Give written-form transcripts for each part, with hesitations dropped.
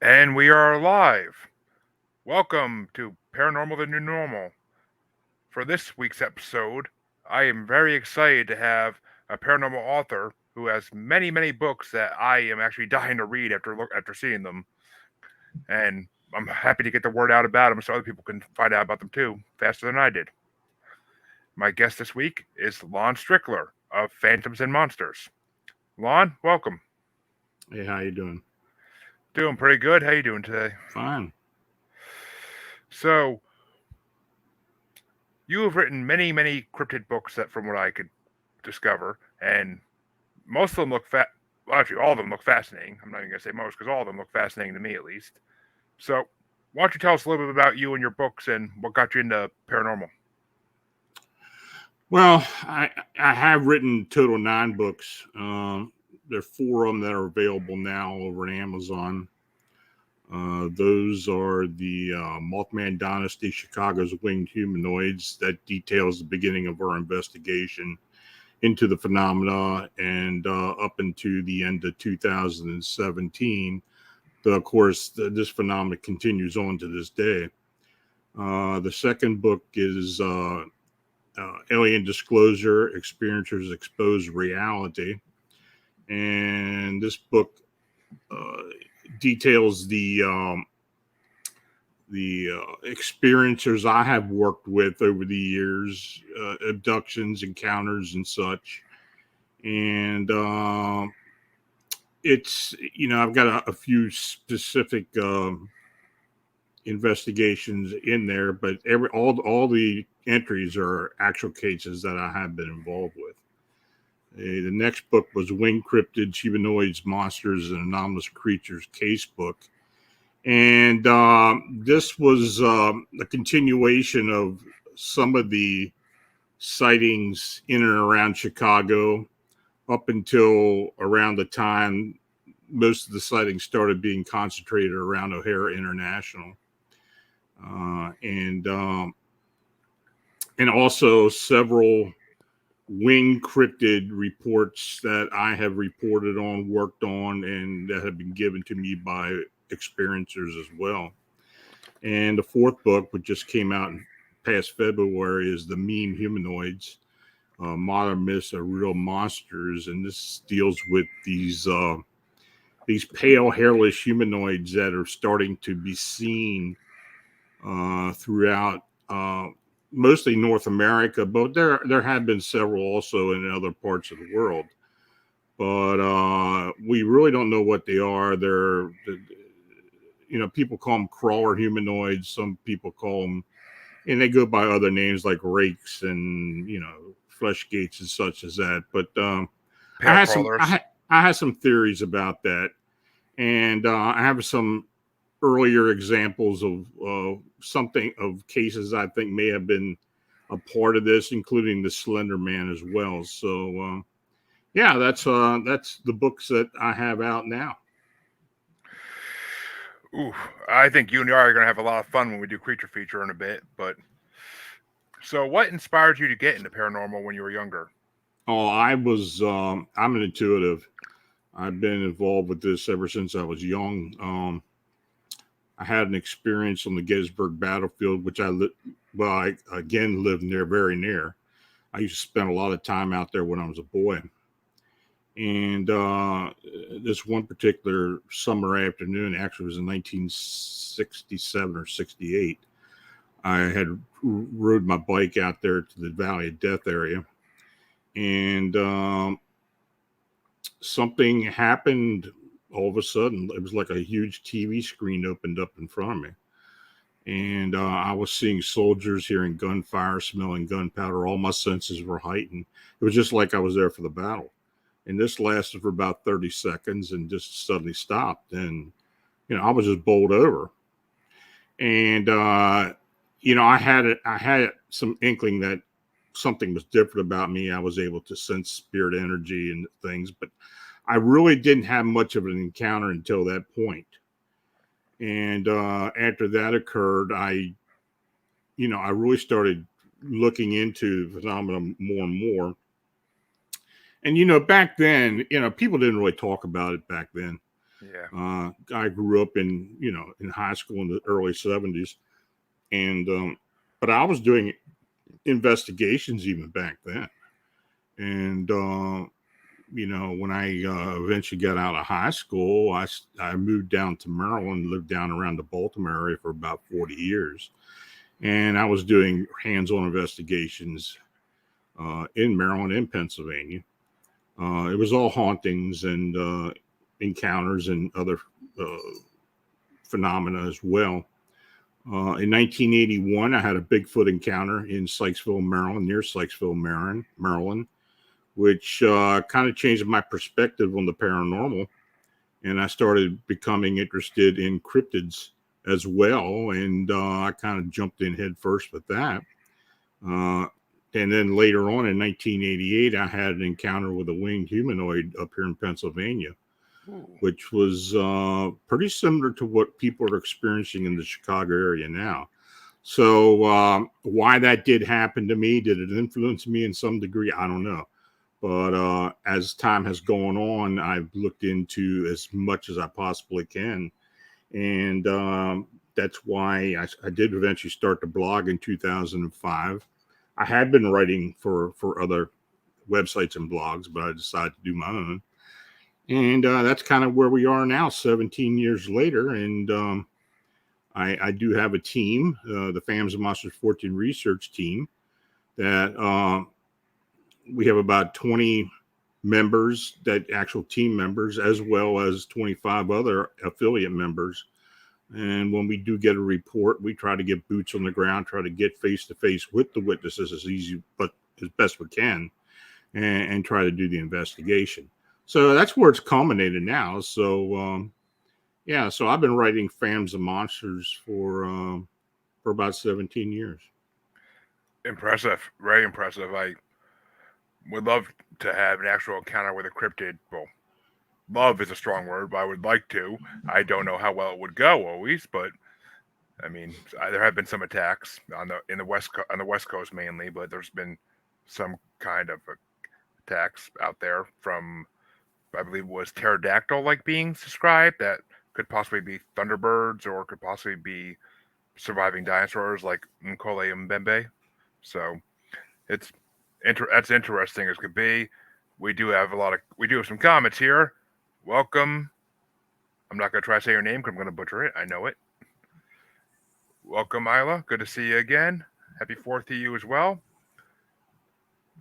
And we are live. Welcome to Paranormal the New Normal. For this week's episode, I am very excited to have a paranormal author who has many books that I am actually dying to read after seeing them. And I'm happy to get the word out about them so other people can find out about them too, faster than I did. My guest this week is Lon Strickler of Phantoms and Monsters. Lon, welcome. Hey, how you doing? Doing pretty good. How you doing today? Fine. So, you have written many cryptid books that, from what I could discover, and most of them well, actually, all of them look fascinating. I'm not even going to say most, because all of them look fascinating to me, at least. So, why don't you tell us a little bit about you and your books and what got you into paranormal? Well, I have written total 9 books. There are 4 of them that are available now over at Amazon. Those are the Mothman Dynasty, Chicago's Winged Humanoids, that details the beginning of our investigation into the phenomena and up into the end of 2017. Though, of course, this phenomena continues on to this day. The second book is Alien Disclosure, Experiencers Expose Reality. And this book details the experiencers I have worked with over the years, abductions, encounters, and such. And it's, I've got a few specific investigations in there, but all the entries are actual cases that I have been involved with. The next book was Winged Cryptids, Humanoids, Monsters, and Anomalous Creatures case book. And this was a continuation of some of the sightings in and around Chicago up until around the time most of the sightings started being concentrated around O'Hare International. And also several winged cryptid reports that I have reported on, worked on, and that have been given to me by experiencers as well. And the 4th book, which just came out in past February, is The Meme Humanoids, Modern Myths of Real Monsters. And this deals with these pale, hairless humanoids that are starting to be seen throughout mostly North America, but there have been several also in other parts of the world. But we really don't know what they are. They're, people call them crawler humanoids. Some people call them, and they go by other names like rakes and flesh gates and such as that. But I had some theories about that, and I have some earlier examples of cases I think may have been a part of this, including the Slender Man as well. So that's the books that I have out now. Ooh, I think you and I are going to have a lot of fun when we do Creature Feature in a bit. But so, what inspired you to get into paranormal when you were younger? Oh, I'm an intuitive. I've been involved with this ever since I was young. I had an experience on the Gettysburg battlefield, which I again lived near, very near. I used to spend a lot of time out there when I was a boy. And this one particular summer afternoon, actually it was in 1967 or 68, I had rode my bike out there to the Valley of Death area. And something happened. All of a sudden, it was like a huge TV screen opened up in front of me. And I was seeing soldiers, hearing gunfire, smelling gunpowder. All my senses were heightened. It was just like I was there for the battle. And this lasted for about 30 seconds and just suddenly stopped. And, I was just bowled over. And, I had some inkling that something was different about me. I was able to sense spirit energy and things, but I really didn't have much of an encounter until that point. And after that occurred, I really started looking into the phenomenon more and more. And, back then, people didn't really talk about it back then. Yeah. I grew up in high school in the early 70s, and but I was doing investigations even back then. And when I eventually got out of high school, I moved down to Maryland, lived down around the Baltimore area for about 40 years, and I was doing hands-on investigations in Maryland and Pennsylvania. It was all hauntings and encounters and other uh, phenomena as well. In 1981, I had a Bigfoot encounter in Sykesville, Maryland, near Sykesville, Maryland, which kind of changed my perspective on the paranormal. And I started becoming interested in cryptids as well. And I kind of jumped in head first with that. And then later on in 1988, I had an encounter with a winged humanoid up here in Pennsylvania, Ooh. which was pretty similar to what people are experiencing in the Chicago area now. So why that did happen to me, did it influence me in some degree? I don't know. But as time has gone on, I've looked into as much as I possibly can. And that's why I did eventually start the blog in 2005. I had been writing for other websites and blogs, but I decided to do my own. And that's kind of where we are now, 17 years later. And I do have a team, the Phantoms and Monsters 14 research team, that we have about 20 members, that actual team members, as well as 25 other affiliate members. And when we do get a report, we try to get boots on the ground, try to get face to face with the witnesses as easy, but as best we can, and try to do the investigation. So that's where it's culminated now. So yeah, so I've been writing Phantoms and Monsters for about 17 years. Impressive. Very impressive. I would love to have an actual encounter with a cryptid. Well, love is a strong word, but I would like to. I don't know how well it would go always, but I mean, there have been some attacks on the West Coast mainly, but there's been some kind of attacks out there from, I believe it was pterodactyl like beings described that could possibly be thunderbirds or could possibly be surviving dinosaurs like Nkole Mbembe. So it's that's interesting as could be. We do have some comments here. Welcome. I'm not gonna try to say your name because I'm gonna butcher it. I know it. Welcome, Isla. Good to see you again. Happy 4th to you as well.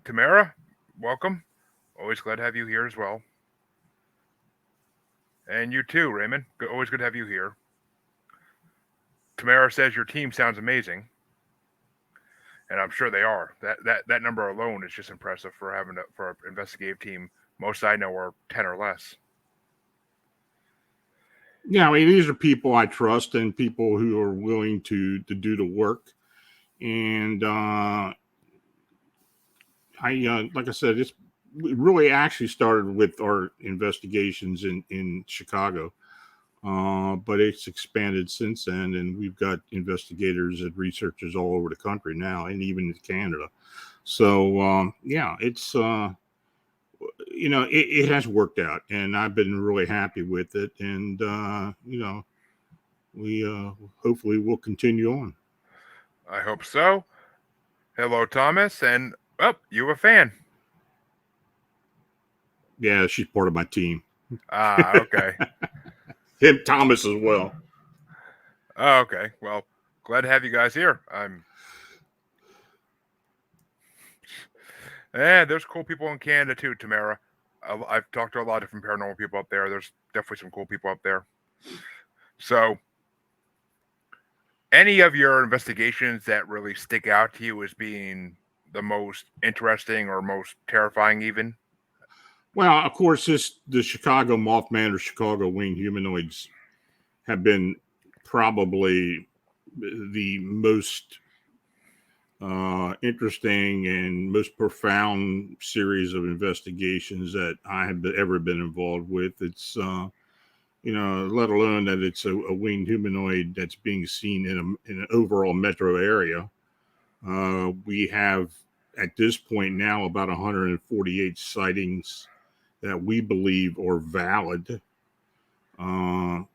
Tamara, welcome. Always glad to have you here as well. And you too, Raymond. Always good to have you here. Tamara says your team sounds amazing, and I'm sure they are. That number alone is just impressive for for an investigative team. Most I know are 10 or less. Yeah, I mean, these are people I trust and people who are willing to do the work. And like I said, it really actually started with our investigations in Chicago, but it's expanded since then, and we've got investigators and researchers all over the country now, and even in Canada. So yeah, it's it has worked out, and I've been really happy with it, and we hopefully will continue on. I hope so. Hello, Thomas, and you a fan? Yeah, she's part of my team. Ah, okay. Him, Thomas as well. Oh, okay. Well, glad to have you guys here. There's cool people in Canada too, Tamara. I've talked to a lot of different paranormal people up there. There's definitely some cool people up there. So, any of your investigations that really stick out to you as being the most interesting or most terrifying, even? Well, of course, the Chicago Mothman or Chicago winged humanoids have been probably the most interesting and most profound series of investigations that I have ever been involved with. It's let alone that it's a winged humanoid that's being seen in an overall metro area. We have at this point now about 148 sightings that we believe are valid. And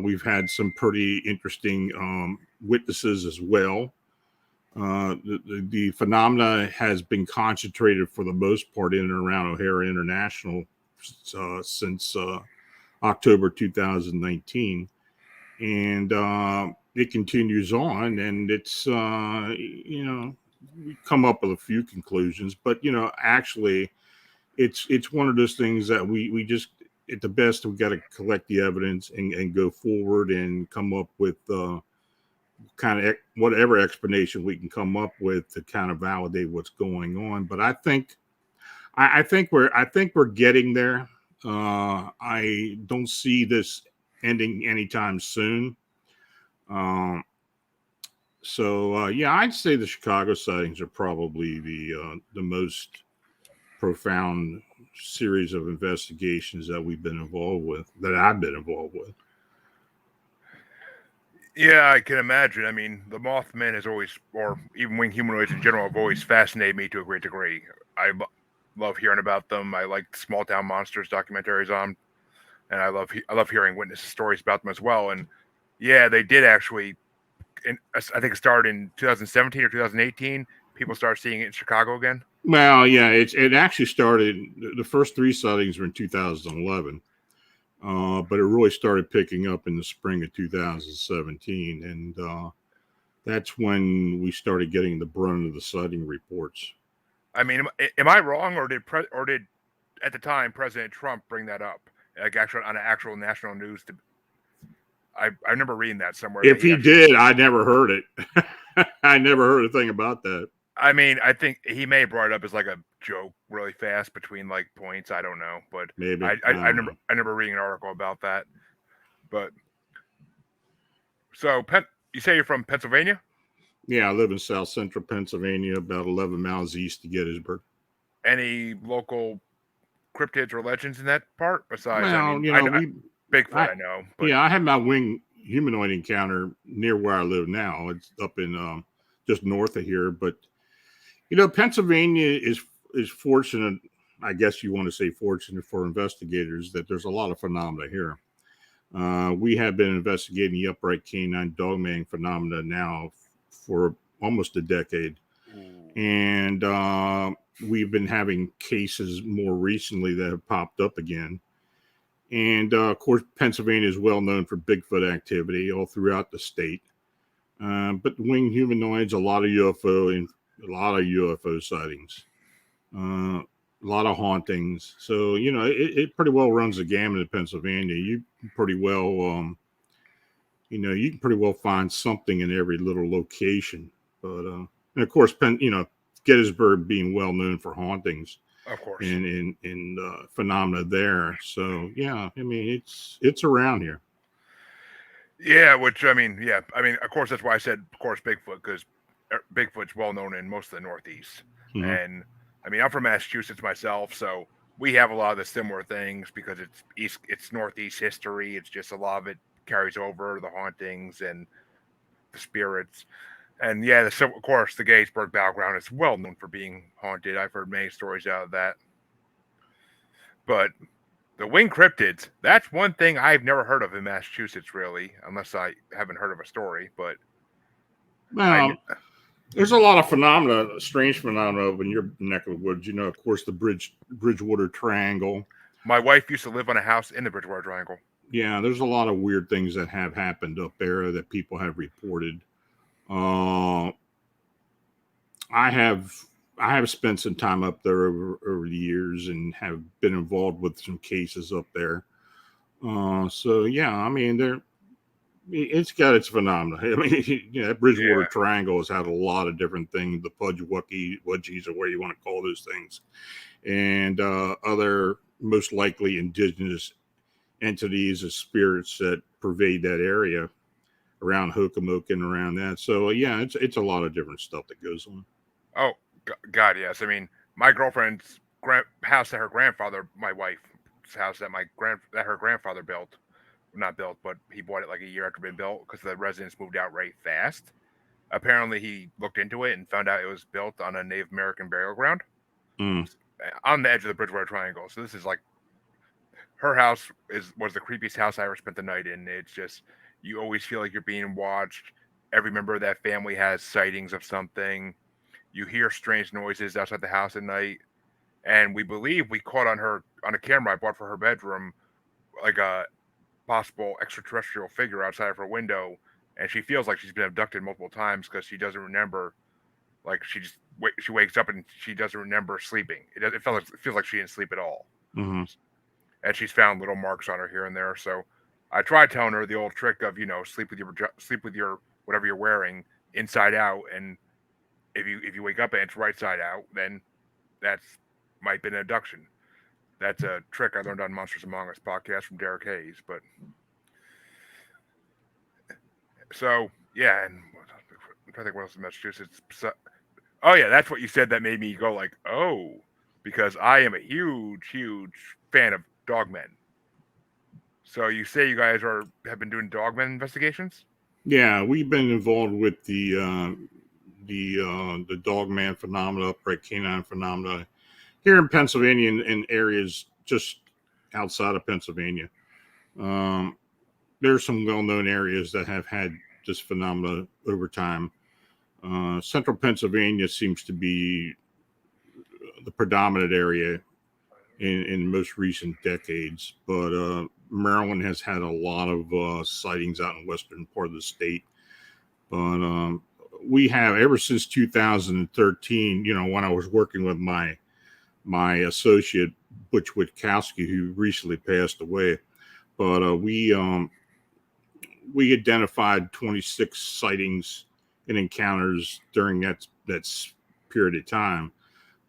we've had some pretty interesting witnesses as well. The phenomena has been concentrated for the most part in and around O'Hare International since October 2019, and it continues on. And it's we come up with a few conclusions, but actually, it's one of those things that we just at the best we got to collect the evidence and go forward and come up with kind of whatever explanation we can come up with to kind of validate what's going on. But I think we're getting there. I don't see this ending anytime soon. Yeah, I'd say the Chicago sightings are probably the most profound series of investigations that we've been involved with, that I've been involved with. Yeah, I can imagine. I mean, the Mothman has always, or even winged humanoids in general, have always fascinated me to a great degree. I love hearing about them. I like small town monsters documentaries on, and I love hearing witness stories about them as well. And yeah, they did actually. I think it started in 2017 or 2018. People started seeing it in Chicago again. Well, yeah, it actually started. The first three sightings were in 2011. But it really started picking up in the spring of 2017, and that's when we started getting the brunt of the sighting reports. I mean, am I wrong, or did at the time President Trump bring that up, like actually on actual national news? I remember reading that somewhere. If That he did, I never heard it. I never heard a thing about that. I mean, I think he may have brought it up as like a joke, really fast between like points. I don't know, but Maybe I remember reading an article about that. But so, you say you're from Pennsylvania? Yeah, I live in South Central Pennsylvania, about 11 miles east of Gettysburg. Any local cryptids or legends in that part? Besides, I Well, mean, Bigfoot, I know, but I had my winged humanoid encounter near where I live now. It's up in just north of here, but Pennsylvania is fortunate. I guess you want to say fortunate for investigators that there's a lot of phenomena here. We have been investigating the upright canine dogman phenomena now for almost a decade. And we've been having cases more recently that have popped up again. And of course, Pennsylvania is well known for Bigfoot activity all throughout the state. But winged humanoids, a lot of UFO sightings, a lot of hauntings. So it pretty well runs the gamut in Pennsylvania. You can pretty well find something in every little location. But and of course, Gettysburg being well known for hauntings, of course, and phenomena there. So yeah, I mean it's around here. Yeah, which I mean, of course that's why I said, of course, Bigfoot, because Bigfoot's well known in most of the Northeast, Mm-hmm. and I mean I'm from Massachusetts myself, so we have a lot of the similar things because it's Northeast history. It's just a lot of it carries over the hauntings and the spirits, and yeah, so of course the Gettysburg Battleground is well known for being haunted. I've heard many stories out of that, but the winged cryptids, that's one thing I've never heard of in Massachusetts, really, unless I haven't heard of a story. But Well, there's a lot of phenomena, strange phenomena in your neck of the woods. Of course, the Bridgewater Triangle. My wife used to live on a house in the Bridgewater Triangle. Yeah, there's a lot of weird things that have happened up there that people have reported. I have spent some time up there over the years and have been involved with some cases up there. So yeah, I mean, it's got its phenomena. I mean, that Bridgewater Triangle has had a lot of different things, the Pudge Wudgies, or what you want to call those things, and other most likely indigenous entities or spirits that pervade that area around Hokomoka and around that. So yeah, it's a lot of different stuff that goes on. Oh God, yes. I mean, my girlfriend's house that her grandfather, my wife's house that that her grandfather built, not built, but he bought it like a year after it had been built because the residents moved out right fast. Apparently, he looked into it and found out it was built on a Native American burial ground on the edge of the Bridgewater Triangle. So this is like her house was the creepiest house I ever spent the night in. It's just you always feel like you're being watched. Every member of that family has sightings of something. You hear strange noises outside the house at night, and we believe we caught on a camera I bought for her bedroom, like a possible extraterrestrial figure outside of her window, and she feels like she's been abducted multiple times because she doesn't remember. Like she wakes up and she doesn't remember sleeping. It feels like she didn't sleep at all, Mm-hmm. and she's found little marks on her here and there. So I tried telling her the old trick of sleep with your whatever you're wearing inside out, and if you wake up and it's right side out, then that's might be an abduction. That's a trick I learned on Monsters Among Us podcast from Derek Hayes. But so yeah, and I'm trying to think what else in Massachusetts. Oh yeah, that's what you said that made me go like, oh, because I am a huge fan of Dogmen. So you say you guys have been doing Dogmen investigations? Yeah, we've been involved with the Dogman phenomena, upright canine phenomena here in Pennsylvania and areas just outside of Pennsylvania. Um, there's some well-known areas that have had this phenomena over time. Central Pennsylvania seems to be the predominant area in most recent decades, but Maryland has had a lot of sightings out in western part of the state. But we have ever since 2013. You know, when I was working with my associate Butch Witkowski, who recently passed away. But we identified 26 sightings and encounters during that period of time.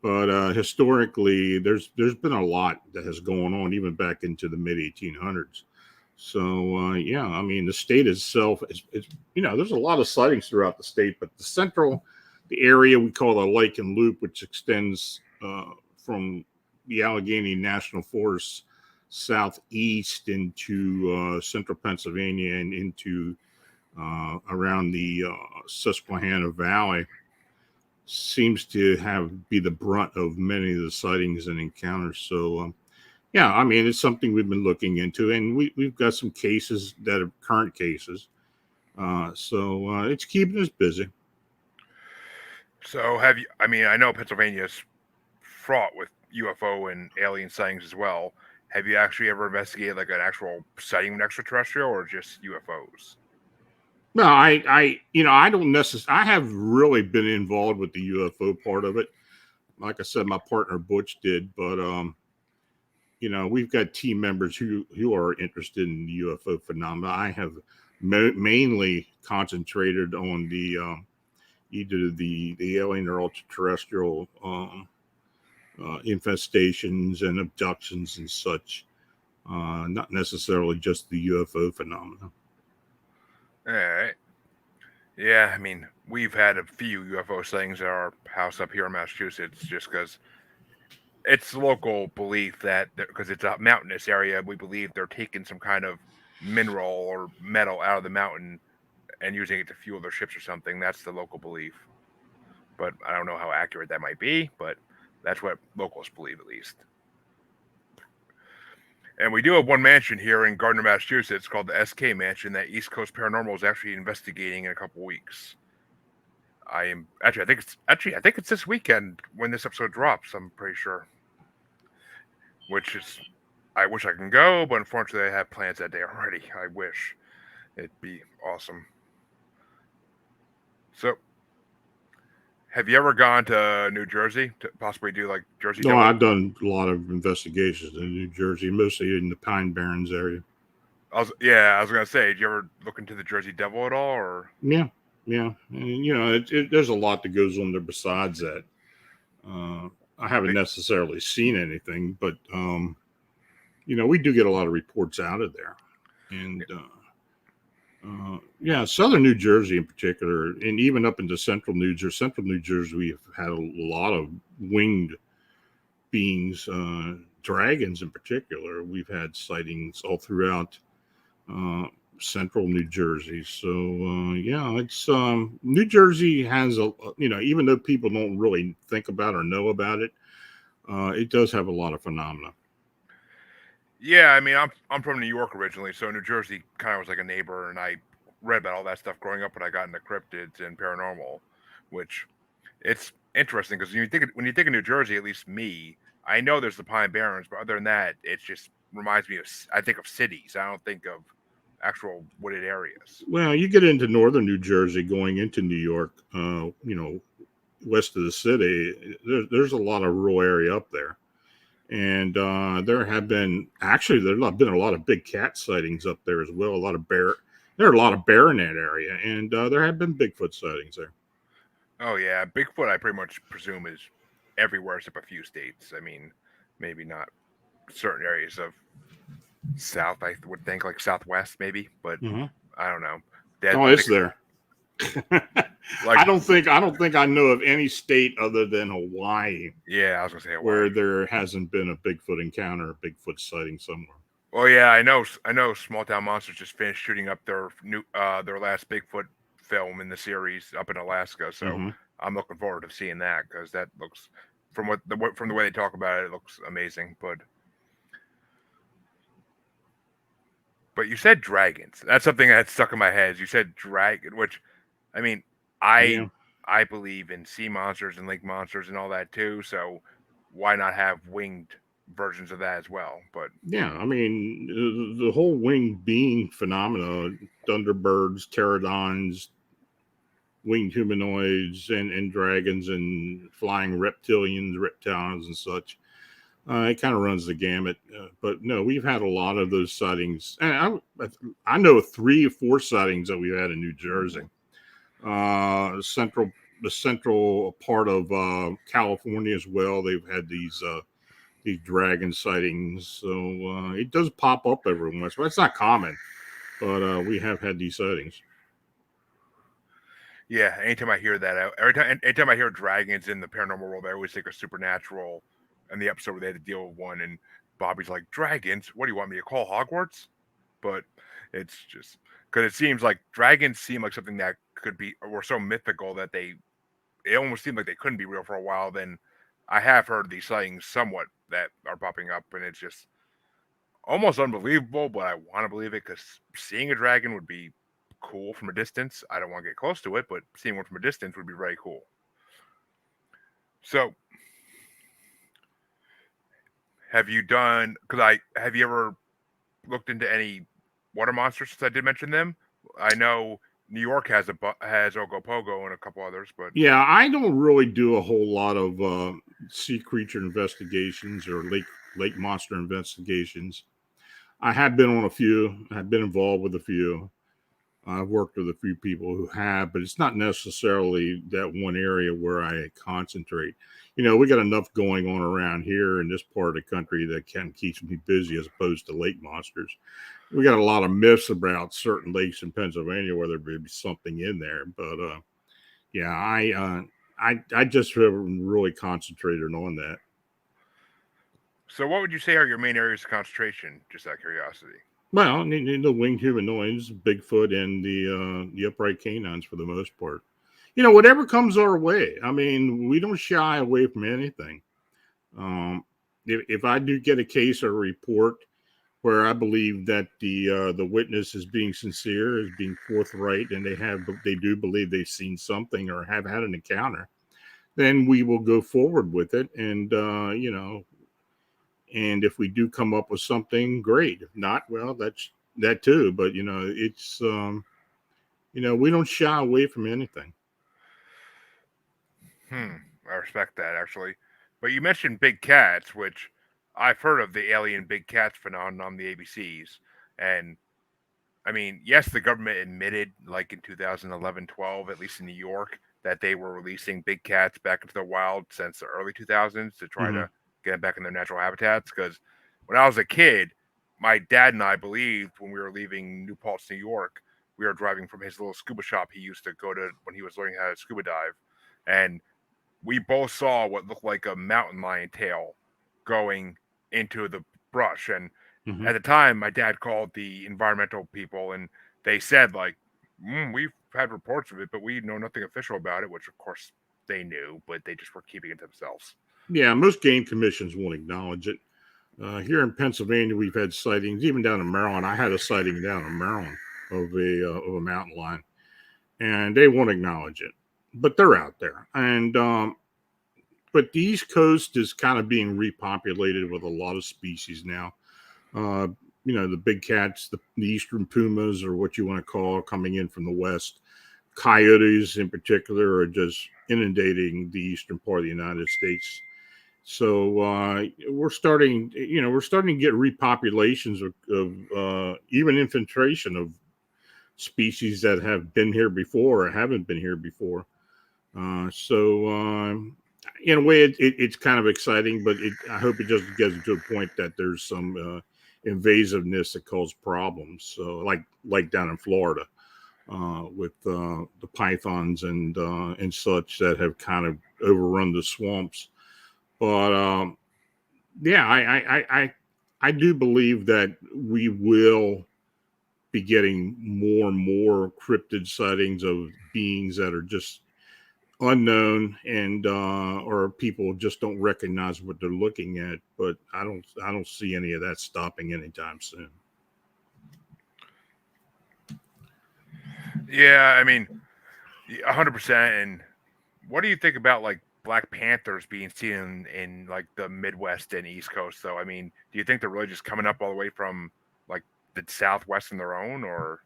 But historically, there's been a lot that has gone on even back into the mid 1800s. So yeah, I mean the state itself is there's a lot of sightings throughout the state, but the area we call the Lichen Loop, which extends from the Allegheny National Forest southeast into central Pennsylvania and into around the Susquehanna Valley, seems to be the brunt of many of the sightings and encounters. So yeah, I mean it's something we've been looking into, and we've got some cases that are current cases. So it's keeping us busy. So have you? I mean, I know Pennsylvania's fraught with UFO and alien sightings as well. Have you actually ever investigated like an actual sighting of an extraterrestrial or just UFOs? No, I don't necessarily. I have really been involved with the UFO part of it. Like I said, my partner Butch did, but we've got team members who are interested in the UFO phenomena. I have mainly concentrated on the either the alien or ultra-terrestrial infestations and abductions and such. Not necessarily just the UFO phenomena. All right. Yeah, I mean, we've had a few UFO sightings at our house up here in Massachusetts just because it's local belief that because it's a mountainous area, we believe they're taking some kind of mineral or metal out of the mountain and using it to fuel their ships or something. That's the local belief. But I don't know how accurate that might be, but that's what locals believe at least. And we do have one mansion here in Gardner, Massachusetts called the SK Mansion that East Coast Paranormal is actually investigating in a couple weeks. I think it's this weekend when this episode drops, I'm pretty sure. Which is I wish I can go, but unfortunately I have plans that day already. I wish. It'd be awesome. So have you ever gone to New Jersey to possibly do like Jersey No, Devil? I've done a lot of investigations in New Jersey, mostly in the Pine Barrens area. I was gonna say, did you ever look into the Jersey Devil at all, or? Yeah, and there's a lot that goes on there besides that. I haven't necessarily seen anything, but we do get a lot of reports out of there, and yeah, southern New Jersey in particular, and even up into central New Jersey. Central New Jersey, we've had a lot of winged beings, dragons in particular. We've had sightings all throughout central New Jersey. So yeah, it's New Jersey has even though people don't really think about or know about it, it does have a lot of phenomena. Yeah, I mean, I'm from New York originally, so New Jersey kind of was like a neighbor, and I read about all that stuff growing up when I got into cryptids and paranormal, which it's interesting because when you think of New Jersey, at least me, I know there's the Pine Barrens, but other than that, it just reminds me of I think of cities. I don't think of actual wooded areas. Well, you get into northern New Jersey going into New York, west of the city, there's a lot of rural area up there. And there have been actually there have been a lot of big cat sightings up there as well. A lot of bear. There are a lot of bear in that area, and there have been Bigfoot sightings there. Oh yeah, Bigfoot I pretty much presume is everywhere except a few states. I mean, maybe not certain areas of South. I would think like Southwest maybe, but Mm-hmm. I don't know. That Oh, I it's think there. like I don't think I know of any state other than Hawaii yeah, I was gonna say Hawaii. where there hasn't been a Bigfoot encounter, a Bigfoot sighting somewhere. Well, yeah, I know. Small Town Monsters just finished shooting up their last Bigfoot film in the series up in Alaska, so Mm-hmm. I'm looking forward to seeing that because that looks from the way they talk about it, it looks amazing. But you said dragons. That's something that stuck in my head. You said dragon, which I mean, I Yeah, I believe in sea monsters and lake monsters and all that too. So why not have winged versions of that as well? But yeah. I mean, the whole winged being phenomena, thunderbirds, pterodons, winged humanoids and dragons and flying reptilians and such. It kind of runs the gamut. But no, we've had a lot of those sightings. And I know 3 or 4 sightings that we've had in New Jersey. The central part of California as well. They've had these dragon sightings. So it does pop up every once. Well, it's not common, but we have had these sightings. yeah, anytime I hear that, anytime I hear dragons in the paranormal world, I always think of Supernatural and the episode where they had to deal with one, and Bobby's like, "Dragons? What do you want me to call Hogwarts?" But it's just because it seems like dragons seem like something that could be or so mythical that it almost seemed like they couldn't be real for a while. Then I have heard these sightings somewhat that are popping up, and it's just almost unbelievable. But I want to believe it because seeing a dragon would be cool from a distance. I don't want to get close to it, but seeing one from a distance would be very cool. So, have you done? Because I have you ever looked into any water monsters? Since I did mention them, I know New York has Ogopogo and a couple others, but Yeah, I don't really do a whole lot of sea creature investigations or lake monster investigations. I have been on a few. I've been involved with a few. I've worked with a few people who have, but it's not necessarily that one area where I concentrate. We got enough going on around here in this part of the country that can keeps me busy as opposed to lake monsters. We got a lot of myths about certain lakes in Pennsylvania where there may be something in there, but yeah, I just haven't really concentrated on that. so what would you say are your main areas of concentration? Just out of curiosity. Well, the winged humanoids, Bigfoot, and the upright canines for the most part. Whatever comes our way. I mean, we don't shy away from anything. Um, if I do get a case or a report where I believe that the witness is being sincere, is being forthright, and they do believe they've seen something or have had an encounter, then we will go forward with it. And and if we do come up with something, great. If not, well, that's that too. But it's we don't shy away from anything. Hmm, I respect that actually. But you mentioned big cats, which I've heard of the alien big cats phenomenon on the ABCs, and I mean, yes, the government admitted, like in 2011, 12, at least in New York, that they were releasing big cats back into the wild since the early 2000s to try Hmm. to get them back in their natural habitats. Because when I was a kid, my dad and I believed when we were leaving New Paltz, New York, we were driving from his little scuba shop he used to go to when he was learning how to scuba dive. And we both saw what looked like a mountain lion tail going into the brush. And Hmm. at the time, my dad called the environmental people, and they said like, "We've had reports of it, but we know nothing official about it." Which, of course, they knew, but they just were keeping it to themselves. Yeah, most game commissions won't acknowledge it. Here in Pennsylvania, we've had sightings. Even down in Maryland, I had a sighting down in Maryland of a mountain lion, and they won't acknowledge it, but they're out there. And but the East Coast is kind of being repopulated with a lot of species now. Uh, the big cats, the eastern pumas, or what you want to call, coming in from the west. Coyotes, in particular, are just inundating the eastern part of the United States. So we're starting to get repopulations of even infiltration of species that have been here before or haven't been here before. In a way, it's kind of exciting, but I hope it doesn't get to a point that there's some invasiveness that causes problems. So, like down in Florida with the pythons and such that have kind of overrun the swamps. But yeah, I do believe that we will be getting more and more cryptid sightings of beings that are just unknown and or people just don't recognize what they're looking at. But I don't see any of that stopping anytime soon. Yeah, I mean, 100%. And what do you think about like Black Panthers being seen in like the Midwest and East Coast? Though, I mean, do you think they're really just coming up all the way from like the Southwest on their own, or?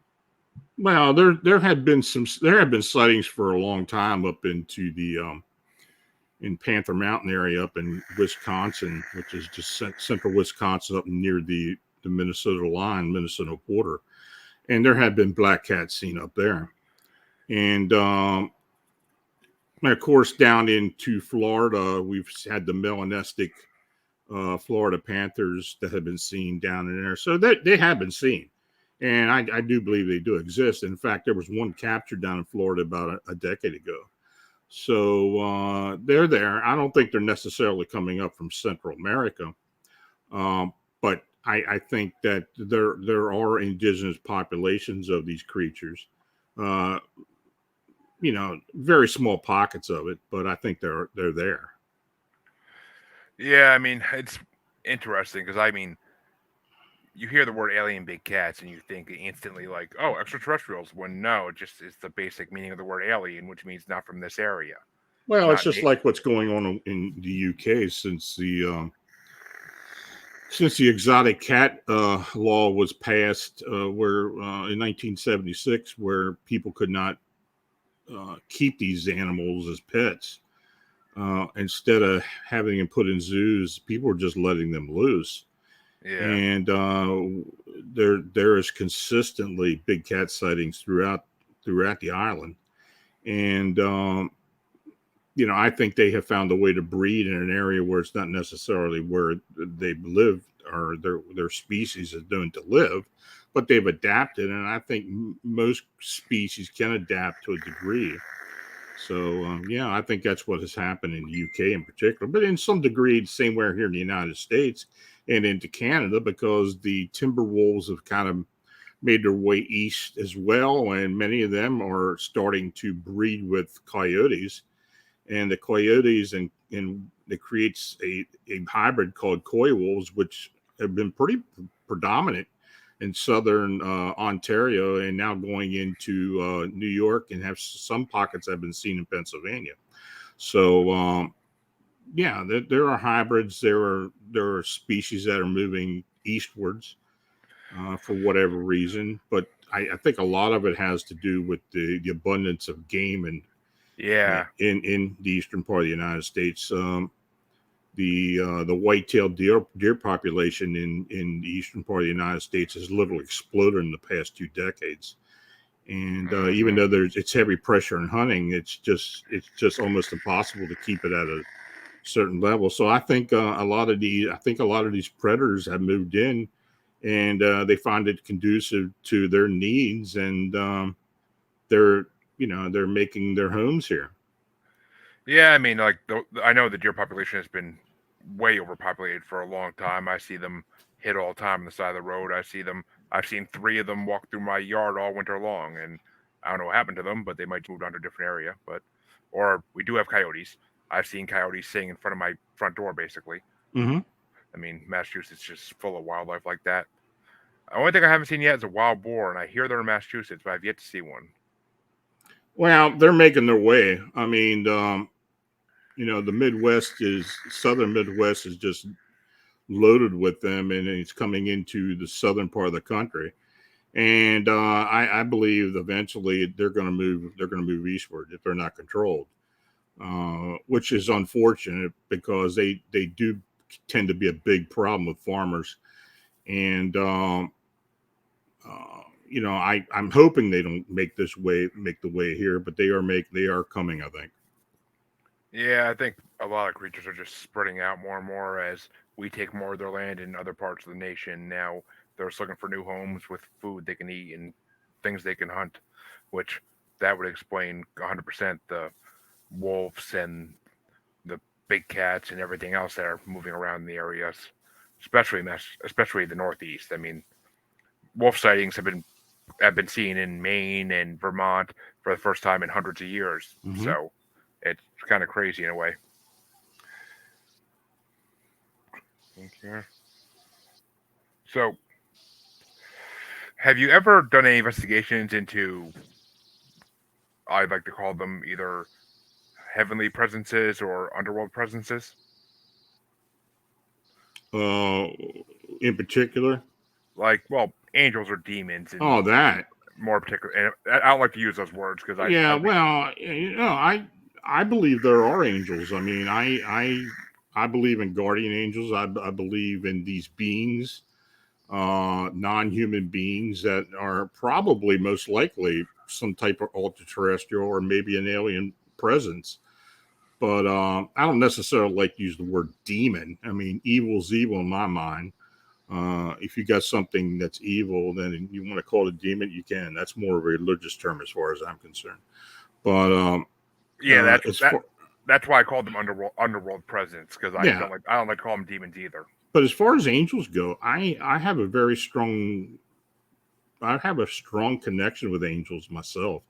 Well, there have been sightings for a long time up into the in Panther Mountain area up in Wisconsin, which is just central Wisconsin, up near the Minnesota line, Minnesota border, and there have been black cats seen up there, and of course down into Florida, we've had the melanistic Florida panthers that have been seen down in there, so they have been seen. And I do believe they do exist. In fact, there was one captured down in Florida about a decade ago. So they're there. I don't think they're necessarily coming up from Central America, but I think that there are indigenous populations of these creatures. Uh, very small pockets of it, but I think they're there. Yeah, I mean, it's interesting because I mean, you hear the word alien big cats and you think instantly like, oh, extraterrestrials. When no, it just it's the basic meaning of the word alien, which means not from this area. Well, it's Not just like what's going on in the UK since the exotic cat law was passed, where in 1976, where people could not keep these animals as pets. Instead of having them put in zoos, people were just letting them loose. yeah. And there is consistently big cat sightings throughout the island. And I think they have found a way to breed in an area where it's not necessarily where they live or their species is known to live, but they've adapted. And I think most species can adapt to a degree. So yeah, I think that's what has happened in the UK in particular, but in some degree, same way here in the United States and into Canada, because the timber wolves have kind of made their way east as well, and many of them are starting to breed with coyotes, and the coyotes and it creates a hybrid called coy wolves, which have been pretty predominant in southern Ontario and now going into New York, and have some pockets have been seen in Pennsylvania. So yeah, there are hybrids. There are species that are moving eastwards for whatever reason, but I think a lot of it has to do with the abundance of game and Yeah. in the eastern part of the United States. The white-tailed deer population in the eastern part of the United States has literally exploded in the past 2 decades. And even Hmm. though it's heavy pressure in hunting, it's just almost impossible to keep it at a certain level. So I think a lot of these predators have moved in, and they find it conducive to their needs, and they're they're making their homes here. Yeah, I mean, like I know the deer population has been way overpopulated for a long time. I see them hit all the time on the side of the road. I see them. I've seen three of them walk through my yard all winter long, and I don't know what happened to them, but they might move on to a different area. But or we do have coyotes. I've seen coyotes sitting in front of my front door, basically. Mm-hmm. I mean, Massachusetts is just full of wildlife like that. The only thing I haven't seen yet is a wild boar, and I hear they're in Massachusetts, but I've yet to see one. Well, they're making their way. I mean, southern Midwest is just loaded with them, and it's coming into the southern part of the country. And I believe eventually they're going to move. They're going to move eastward if they're not controlled, which is unfortunate because they do tend to be a big problem with farmers. And I'm hoping they don't make the way here, but they are coming. I think. Yeah, I think a lot of creatures are just spreading out more and more as we take more of their land in other parts of the nation. Now they're just looking for new homes with food they can eat and things they can hunt, which that would explain 100% the wolves and the big cats and everything else that are moving around in the areas, especially the Northeast. I mean, wolf sightings have been seen in Maine and Vermont for the first time in hundreds of years. Mm-hmm. So it's kind of crazy in a way. Okay. So, have you ever done any investigations into, I'd like to call them either heavenly presences or underworld presences? Uh, in particular, Like, well, angels or demons, and oh, that. more particular. And I don't like to use those words because Yeah, I think, well, I believe there are angels. I mean, I believe in guardian angels. I believe in these beings, non-human beings that are probably most likely some type of ultra-terrestrial or maybe an alien presence. But I don't necessarily like to use the word demon. I mean, evil's evil in my mind. If you got something that's evil, then you want to call it a demon, you can. That's more of a religious term as far as I'm concerned. But yeah, as far that's why I called them underworld presence because yeah, I don't like to call them demons either. but as far as angels go, I have a strong connection with angels myself.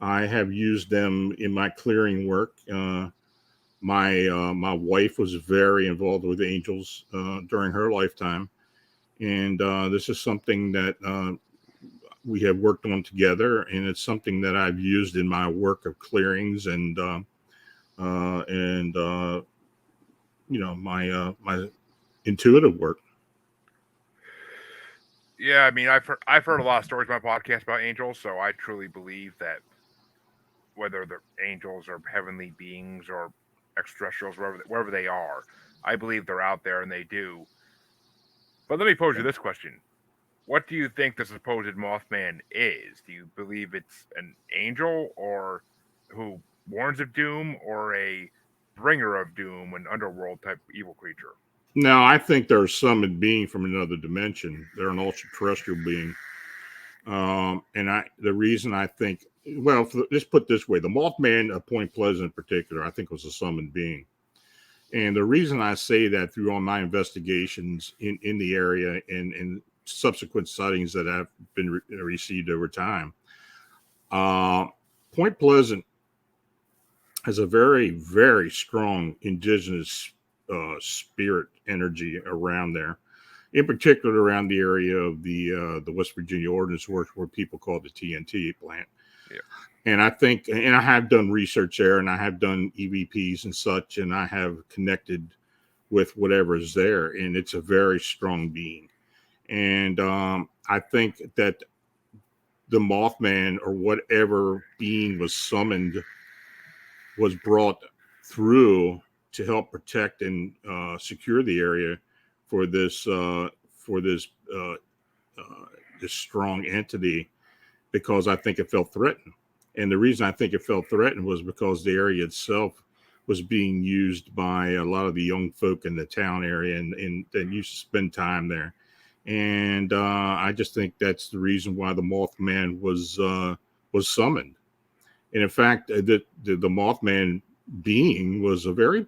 I have used them in my clearing work. My wife was very involved with angels during her lifetime, and this is something that we have worked on together, and it's something that I've used in my work of clearings and my intuitive work. Yeah, I mean, I've heard a lot of stories on my podcast about angels, so I truly believe that whether they're angels or heavenly beings or extraterrestrials, wherever they are, I believe they're out there and they do. But let me pose you this question: what do you think the supposed Mothman is? Do you believe it's an angel or who warns of doom, or a bringer of doom, an underworld type evil creature? Now, I think they're a summoned being from another dimension. They're an ultra terrestrial being. The reason I think, well, let's put it this way: the Mothman of Point Pleasant, in particular, I think was a summoned being. And the reason I say that through all my investigations in the area and subsequent sightings that have been received over time, uh, Point Pleasant has a very, very strong indigenous spirit energy around there. In particular, around the area of the West Virginia Ordnance Works, where people call it the TNT plant. Yeah. And I have done research there, and I have done EVPs and such, and I have connected with whatever is there, and it's a very strong being. And I think that the Mothman or whatever being was summoned was brought through to help protect and secure the area for this for this uh, this strong entity, because I think it felt threatened. And the reason I think it felt threatened was because the area itself was being used by a lot of the young folk in the town area, and that used to spend time there. And I just think that's the reason why the Mothman was summoned. And in fact, the Mothman being was very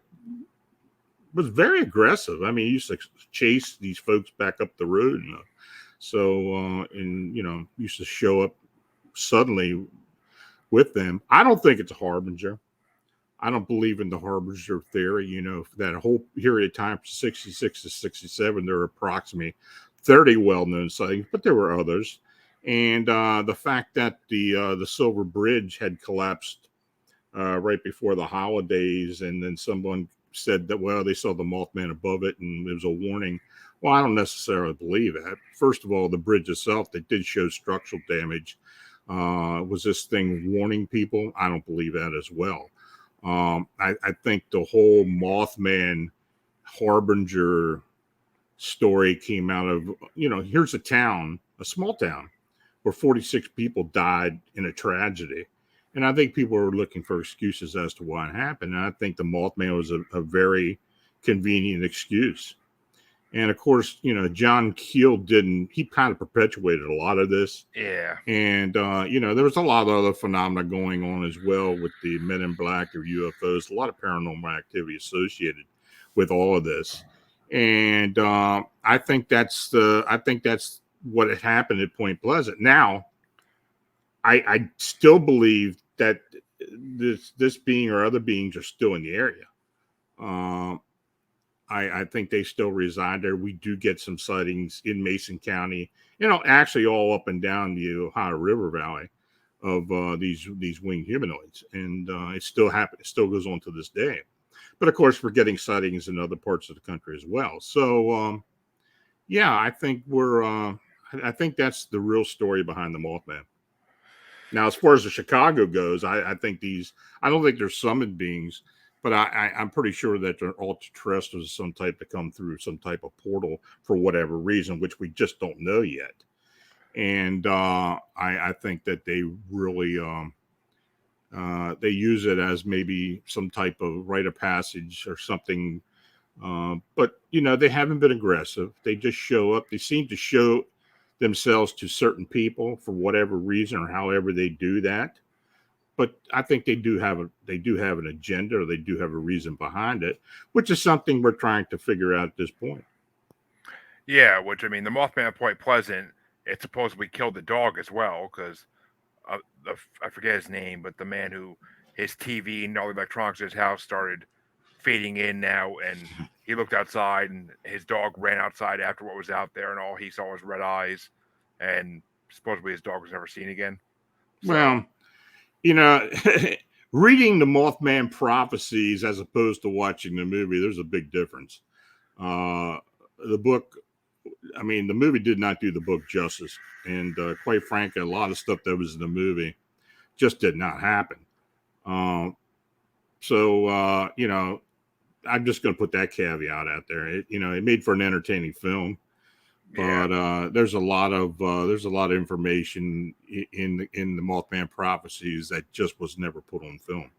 aggressive. I mean, he used to chase these folks back up the road, and used to show up suddenly with them. I don't think it's a harbinger. I don't believe in the harbinger theory. You know, for that whole period of time from 66 to 67, there were approximately 30 well-known sightings, but there were others. And the fact that the Silver Bridge had collapsed right before the holidays, and then someone said that, well, they saw the Mothman above it and it was a warning. Well, I don't necessarily believe that. First of all, the bridge itself that did show structural damage. Was this thing warning people? I don't believe that as well. I think the whole Mothman harbinger story came out of, you know, here's a town, a small town, where 46 people died in a tragedy. And I think people were looking for excuses as to why it happened. And I think the Mothman was a very convenient excuse. And of course, you know, John Keel he kind of perpetuated a lot of this. Yeah. And, you know, there was a lot of other phenomena going on as well with the Men in Black or UFOs, a lot of paranormal activity associated with all of this. And I think that's what had happened at Point Pleasant. Now, I still believe that this being or other beings are still in the area. I think they still reside there. We do get some sightings in Mason County, you know, actually all up and down the Ohio River Valley of these winged humanoids, and it still happens. It still goes on to this day. But of course, we're getting sightings in other parts of the country as well. So yeah, I think I think that's the real story behind the Mothman. Now, as far as the Chicago goes, I think I don't think they're summoned beings, but I'm pretty sure that they're ultra-terrestrials, some type to come through some type of portal for whatever reason, which we just don't know yet. And I think that they really they use it as maybe some type of rite of passage or something. But you know, they haven't been aggressive. They just show up. They seem to show themselves to certain people for whatever reason or however they do that. But I think they do have an agenda, or they do have a reason behind it, which is something we're trying to figure out at this point. Yeah, which I mean, the Mothman at Point Pleasant, it supposedly killed the dog as well, because I forget his name, but the man who his TV and all the electronics in his house started fading in now, and he looked outside, and his dog ran outside after what was out there, and all he saw was red eyes, and supposedly his dog was never seen again. So, well, you know, reading the Mothman prophecies as opposed to watching the movie, there's a big difference. The book, I mean, the movie did not do the book justice, and quite frankly, a lot of stuff that was in the movie just did not happen. So you know, I'm just going to put that caveat out there. You know, it made for an entertaining film, but there's a lot of information in the Mothman prophecies that just was never put on film.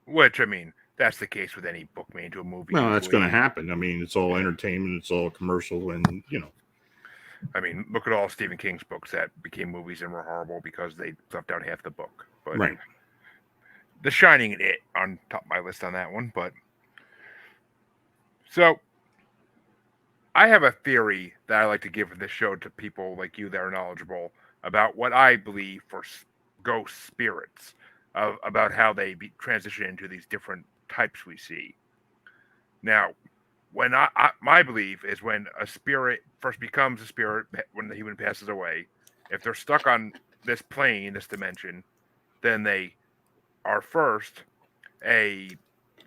Which I mean, that's the case with any book made into a movie. Well, that's going to happen. I mean, it's all entertainment, it's all commercial, and you know. I mean, look at all Stephen King's books that became movies and were horrible because they left out half the book. But right. The Shining and It on top of my list on that one. But so I have a theory that I like to give this show to people like you that are knowledgeable about what I believe for ghost spirits, about how they transition into these different types we see. Now, when my belief is when a spirit first becomes a spirit when the human passes away, if they're stuck on this plane, this dimension, then they are first a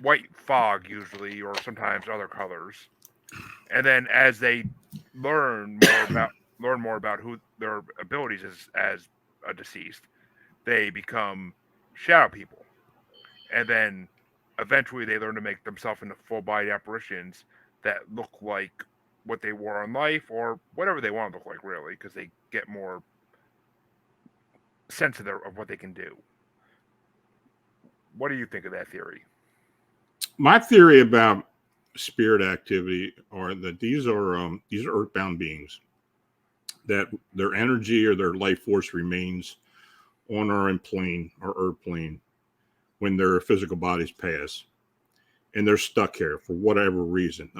white fog usually, or sometimes other colors, and then as they learn more about who their abilities as a deceased, they become shadow people, and then eventually they learn to make themselves into full body apparitions that look like what they wore on life, or whatever they want to look like, really, because they get more sense of what they can do. What do you think of that theory? My theory about spirit activity are that these are earthbound beings, that their energy or their life force remains on our plane or earth plane when their physical bodies pass, and they're stuck here for whatever reason.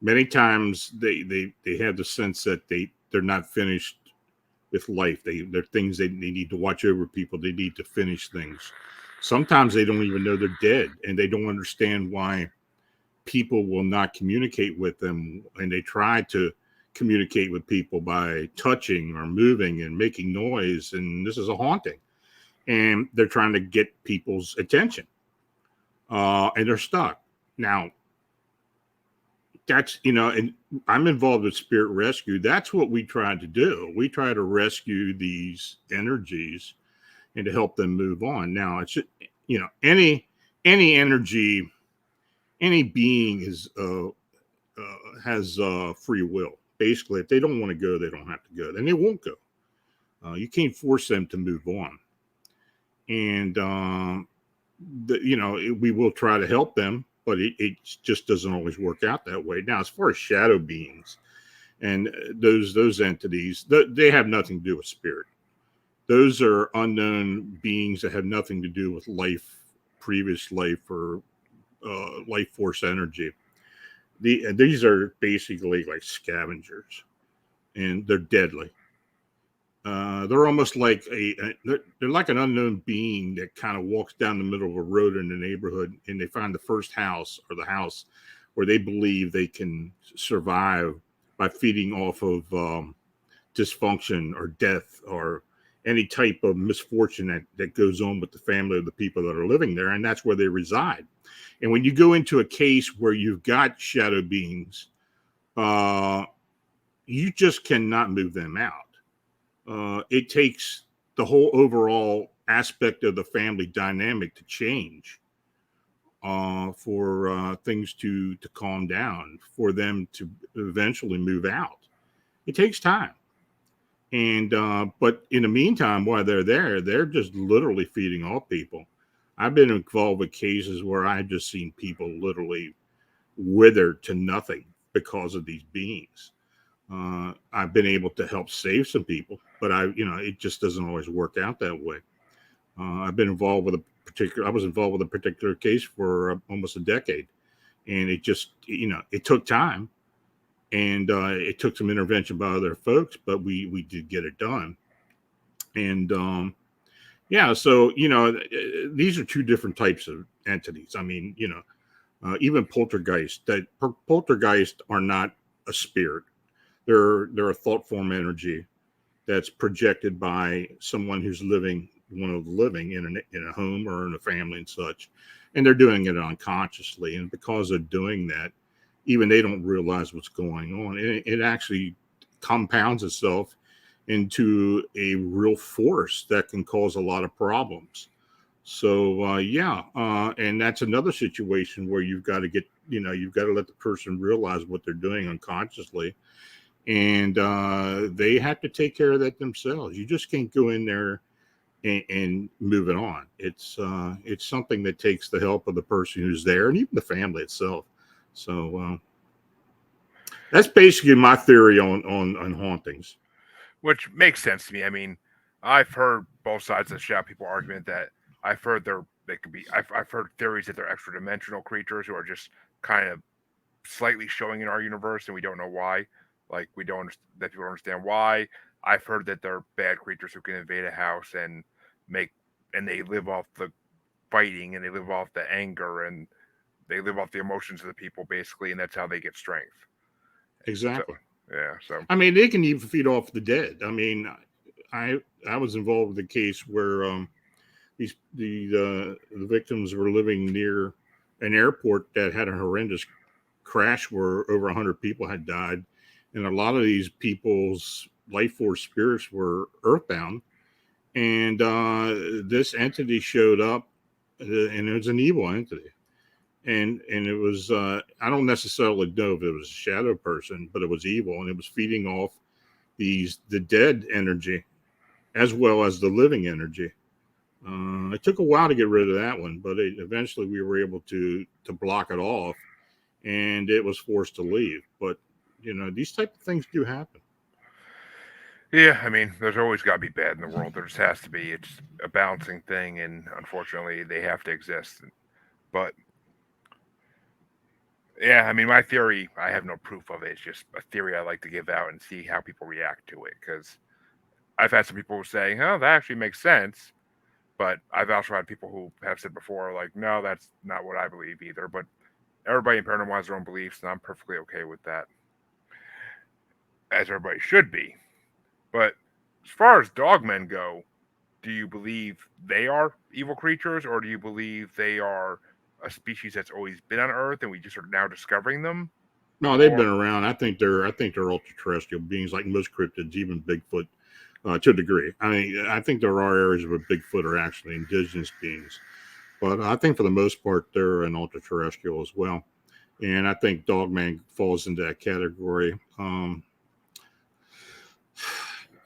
Many times they have the sense that they're not finished with life. They're things they need to watch over people. They need to finish things. Sometimes they don't even know they're dead, and they don't understand why people will not communicate with them, and they try to communicate with people by touching or moving and making noise, and this is a haunting, and they're trying to get people's attention, and they're stuck. Now, that's, and I'm involved with spirit rescue. That's what we try to do. We try to rescue these energies and to help them move on. Now, it's, any energy, any being is has free will. Basically, if they don't want to go, they don't have to go, then they won't go. You can't force them to move on, and we will try to help them, but it just doesn't always work out that way. Now, as far as shadow beings and those entities, they have nothing to do with spirit. Those are unknown beings that have nothing to do with life, previous life, or life force energy. These are basically like scavengers, and they're deadly. They're almost like they're like an unknown being that kind of walks down the middle of a road in the neighborhood, and they find the first house or the house where they believe they can survive by feeding off of dysfunction or death or any type of misfortune that goes on with the family of the people that are living there, and that's where they reside. And when you go into a case where you've got shadow beings, uh, you just cannot move them out. It takes the whole overall aspect of the family dynamic to change, for things to calm down, for them to eventually move out. It takes time. And but in the meantime, while they're there, they're just literally feeding off people. I've been involved with cases where I've just seen people literally wither to nothing because of these beings. I've been able to help save some people, but it just doesn't always work out that way. I've been involved with I was involved with a particular case for almost a decade, and it just, it took time, and it took some intervention by other folks, but we did get it done. And yeah, so these are two different types of entities. I mean, even poltergeist. Poltergeist are not a spirit. They're a thought form energy that's projected by someone who's living, one of the living in a home or in a family and such, and they're doing it unconsciously. And because of doing that, even they don't realize what's going on. And it actually compounds itself into a real force that can cause a lot of problems. So yeah, and that's another situation where you've got to you've got to let the person realize what they're doing unconsciously, and they have to take care of that themselves. You just can't go in there and move it on. It's something that takes the help of the person who's there and even the family itself. So that's basically my theory on hauntings. which makes sense to me. I mean, I've heard both sides of the shadow people argument that I've heard they could be. I've heard theories that they're extra dimensional creatures who are just kind of slightly showing in our universe and we don't know why. Like we don't that people don't understand why. I've heard that they're bad creatures who can invade a house and make and they live off the fighting and they live off the anger and they live off the emotions of the people basically, and that's how they get strength. So Exactly. yeah, so I mean, they can even feed off the dead. I mean, I I was involved with a case where the victims were living near an airport that had a horrendous crash where over 100 people had died, and a lot of these people's life force spirits were earthbound, and this entity showed up, and it was an evil entity, and it was, I don't necessarily know if it was a shadow person, but it was evil, and it was feeding off the dead energy as well as the living energy. It took a while to get rid of that one, but eventually we were able to block it off, and it was forced to leave. But these type of things do happen. yeah, I mean, there's always got to be bad in the world. There just has to be. It's a balancing thing, and unfortunately, they have to exist. But yeah, I mean, my theory, I have no proof of it. It's just a theory I like to give out and see how people react to it. Because I've had some people say, "Oh, that actually makes sense," But I've also had people who have said before, like, no, that's not what I believe either. But everybody in paranormal has their own beliefs, and I'm perfectly okay with that, as everybody should be. But as far as dogmen go, do you believe they are evil creatures, or do you believe they are a species that's always been on Earth and we just are now discovering them? No, they've Or been around. I think they're ultra terrestrial beings, like most cryptids, even Bigfoot, to a degree. I mean, I think there are areas where Bigfoot are actually indigenous beings, but I think for the most part they're an ultra terrestrial as well. And I think Dogman falls into that category.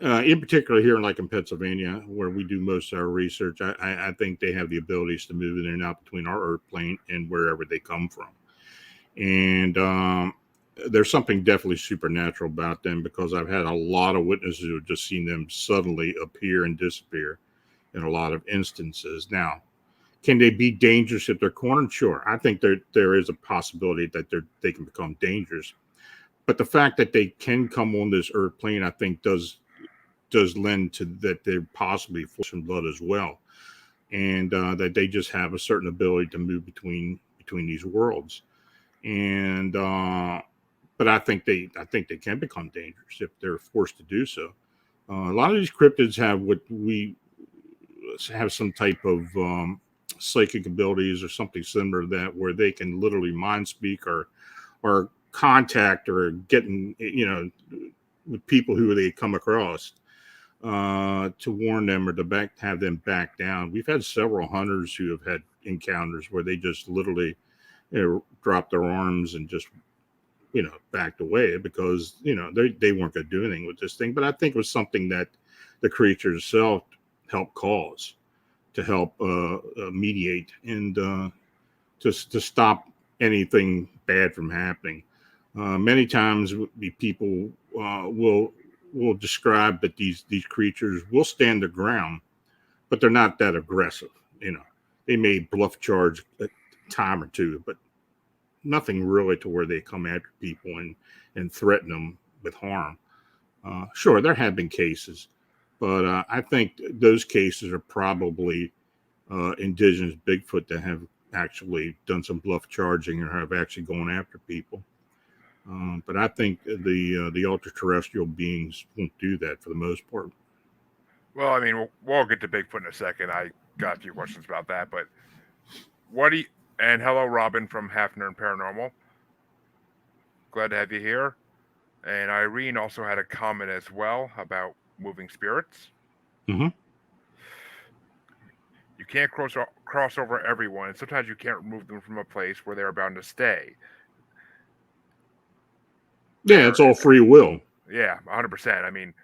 In particular, here in Pennsylvania, where we do most of our research, I think they have the abilities to move in and out between our Earth plane and wherever they come from. And there's something definitely supernatural about them, because I've had a lot of witnesses who have just seen them suddenly appear and disappear in a lot of instances. Now, can they be dangerous if they're cornered? Sure. I think there is a possibility that they can become dangerous. But the fact that they can come on this Earth plane, I think, does lend to that they're possibly flesh and blood as well, and that they just have a certain ability to move between these worlds. And but I think they can become dangerous if they're forced to do so. A lot of these cryptids have what we have some type of psychic abilities or something similar to that, where they can literally mind speak or contact or get in, with people who they come across, to warn them or to have them back down. We've had several hunters who have had encounters where they just literally dropped their arms and just backed away, because they weren't going to do anything with this thing. But I think it was something that the creature itself helped cause, to help mediate and to stop anything bad from happening. Many times people will describe that these creatures will stand their ground, but they're not that aggressive. They may bluff charge a time or two, but nothing really to where they come after people and threaten them with harm. Sure, there have been cases, but I think those cases are probably indigenous Bigfoot that have actually done some bluff charging or have actually gone after people. But I think the ultra terrestrial beings won't do that for the most part. well, I mean, we'll get to Bigfoot in a second. I got a few questions about that, but what do you? And hello, Robin from Hafner and Paranormal. Glad to have you here. And Irene also had a comment as well about moving spirits. Mm-hmm. You can't cross over everyone, and sometimes you can't remove them from a place where they're bound to stay. Yeah, it's all free will. Yeah, 100%. I mean,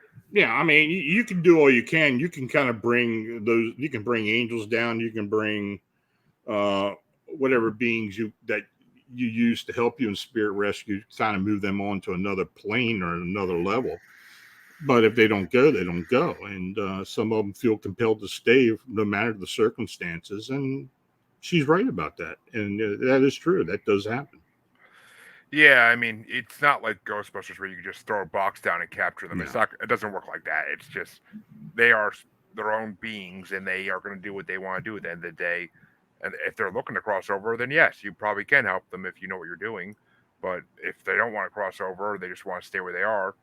you can do all you can. You can kind of bring those. You can bring angels down. You can bring whatever beings that you use to help you in spirit rescue. Kind of move them on to another plane or another level. But if they don't go, they don't go. And some of them feel compelled to stay no matter the circumstances. And she's right about that. And that is true. That does happen. yeah, I mean, it's not like Ghostbusters where you can just throw a box down and capture them. No. It's not. It doesn't work like that. It's just they are their own beings, and they are going to do what they want to do at the end of the day. And if they're looking to cross over, then yes, you probably can help them if you know what you're doing. But if they don't want to cross over, they just want to stay where they are.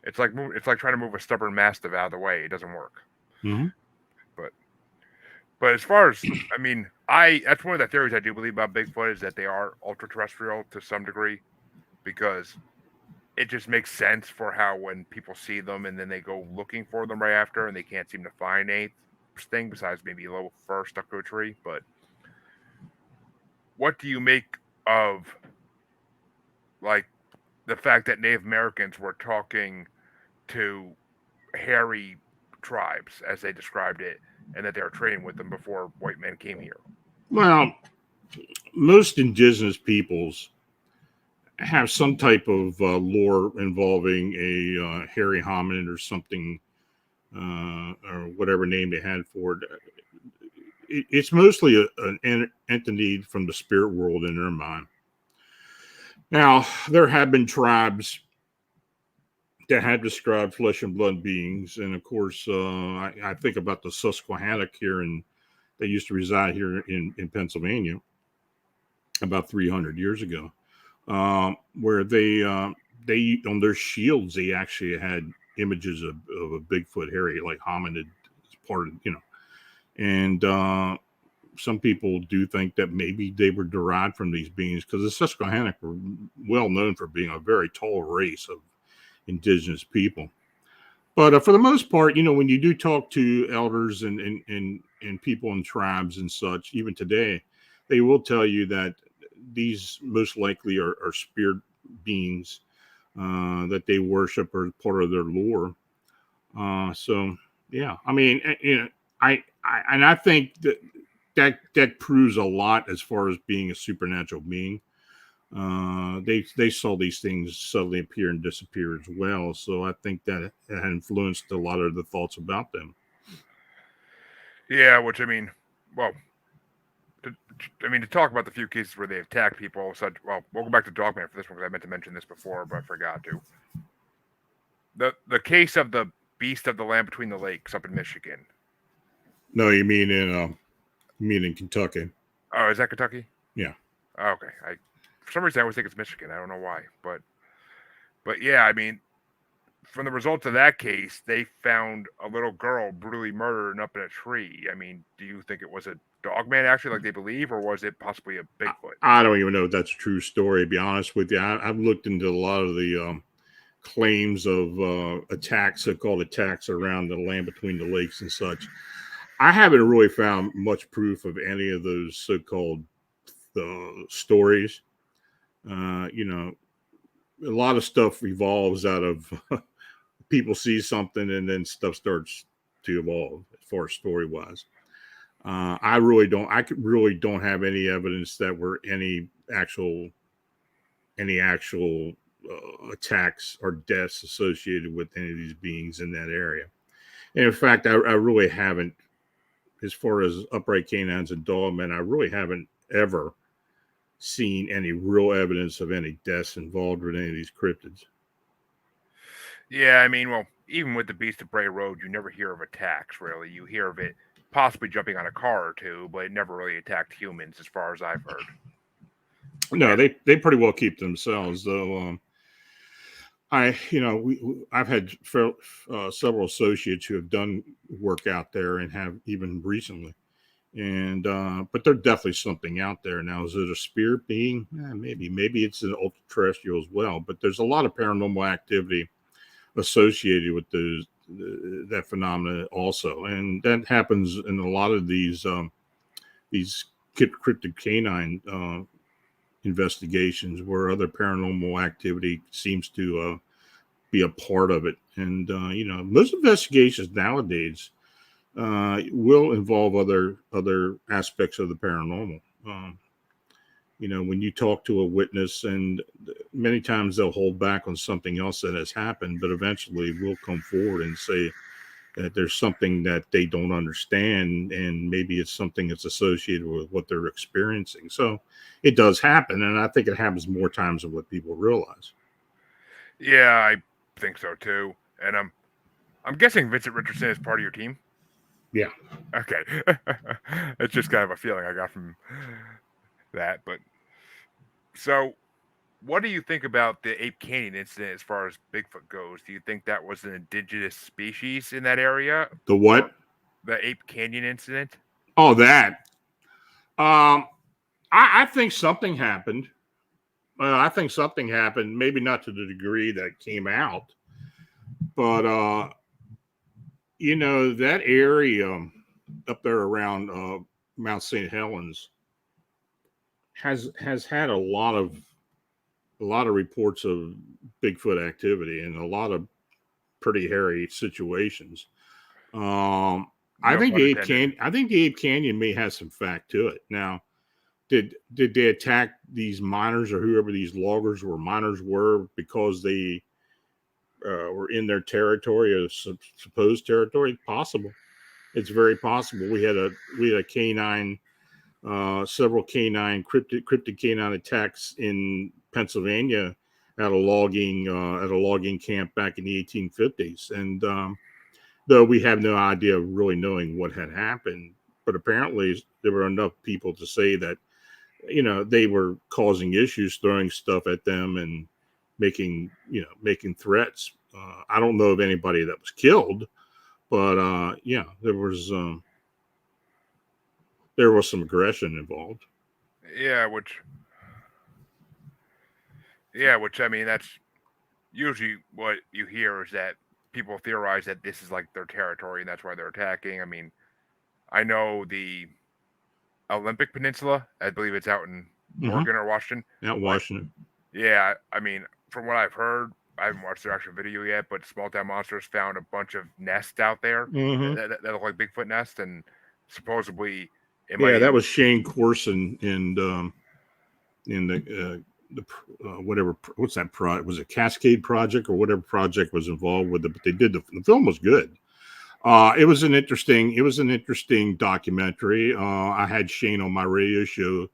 It's like trying to move a stubborn mastiff out of the way. It doesn't work. Mm-hmm. But as far as I mean, that's one of the theories I do believe about Bigfoot is that they are ultra terrestrial to some degree, because it just makes sense for how when people see them and then they go looking for them right after and they can't seem to find anything besides maybe a little fur stuck to a tree. But what do you make of like the fact that Native Americans were talking to hairy tribes, as they described it, and that they were trading with them before white men came here? Well, most indigenous peoples have some type of lore involving a hairy hominid or something, or whatever name they had for it. It's mostly an entity from the spirit world in their mind. Now, there have been tribes that had described flesh and blood beings. And of course, I think about the Susquehannock here, and they used to reside here in Pennsylvania about 300 years ago, where they on their shields they actually had images of a Bigfoot, hairy like hominid, part of and some people do think that maybe they were derived from these beings because the Susquehannock were well known for being a very tall race of indigenous people. But for the most part, when you do talk to elders and people in tribes and such, even today, they will tell you that these most likely are spirit beings that they worship or part of their lore. So yeah, I mean, I think that proves a lot as far as being a supernatural being. They saw these things suddenly appear and disappear as well. So I think that had influenced a lot of the thoughts about them. Yeah, which I mean, well, to talk about the few cases where they attacked people, such we'll go back to Dogman for this one because I meant to mention this before, but I forgot to. The case of the beast of the land between the lakes up in Michigan. No, you mean in Kentucky? Oh, is that Kentucky? Yeah. Oh, okay. For some reason I always think it's Michigan. I don't know why, but yeah, I mean, from the results of that case, they found a little girl brutally murdered up in a tree. I mean, do you think it was a Dogman actually, like they believe, or was it possibly a Bigfoot? I don't even know if that's a true story. To be honest with you, I've looked into a lot of the claims of attacks, so-called attacks around the land between the lakes and such. I haven't really found much proof of any of those so-called stories. A lot of stuff evolves out of people see something and then stuff starts to evolve as far as story wise. I really don't have any evidence that were any actual attacks or deaths associated with any of these beings in that area. And in fact, I really haven't, as far as upright canines and dogmen, I really haven't ever seen any real evidence of any deaths involved with any of these cryptids. Yeah, I mean, well, even with the Beast of Bray Road, you never hear of attacks, really. You hear of it possibly jumping on a car or two, but it never really attacked humans, as far as I've heard. No, they pretty well keep themselves, though. I've had several associates who have done work out there and have even recently. And but there's definitely something out there now. Is it a spirit being? Maybe it's an ultra terrestrial as well. But there's a lot of paranormal activity associated with that phenomena also, and that happens in a lot of these cryptid canine investigations where other paranormal activity seems to be a part of it. And most investigations nowadays will involve other aspects of the paranormal. When you talk to a witness, and many times they'll hold back on something else that has happened, but eventually will come forward and say that there's something that they don't understand, and maybe it's something that's associated with what they're experiencing. So it does happen, and I think it happens more times than what people realize. Yeah, I think so too. And I'm guessing Vincent Richardson is part of your team. Yeah. Okay. It's just kind of a feeling I got from that. But so, what do you think about the Ape Canyon incident as far as Bigfoot goes? Do you think that was an indigenous species in that area? The what? The Ape Canyon incident? Oh, that. I think something happened. I think something happened, maybe not to the degree that came out, but that area up there around Mount St. Helens has had a lot of reports of Bigfoot activity and a lot of pretty hairy situations. I think the Ape Canyon may have some fact to it. Now, did they attack these miners or whoever these loggers or miners were because they were in their territory or supposed territory? Possible. It's very possible. We had a canine, several canine cryptid canine attacks in Pennsylvania at a logging camp back in the 1850s. And though we have no idea of really knowing what had happened, but apparently there were enough people to say that they were causing issues, throwing stuff at them and making threats. I don't know of anybody that was killed, but yeah, there was some aggression involved. Yeah, which I mean that's usually what you hear is that people theorize that this is like their territory and that's why they're attacking. I mean, I know the Olympic Peninsula, I believe it's out in Mm-hmm. Oregon or Washington. Out in Like, Washington. yeah, I mean, from what I've heard, I haven't watched their actual video yet, but Small Town Monsters found a bunch of nests out there Mm-hmm. that look like Bigfoot nests, and supposedly it might Yeah, that even. was Shane Corson and in the whatever, what's that project, was it Cascade Project or whatever project was involved with it, but they did the film was good. It was an interesting documentary. I had Shane on my radio show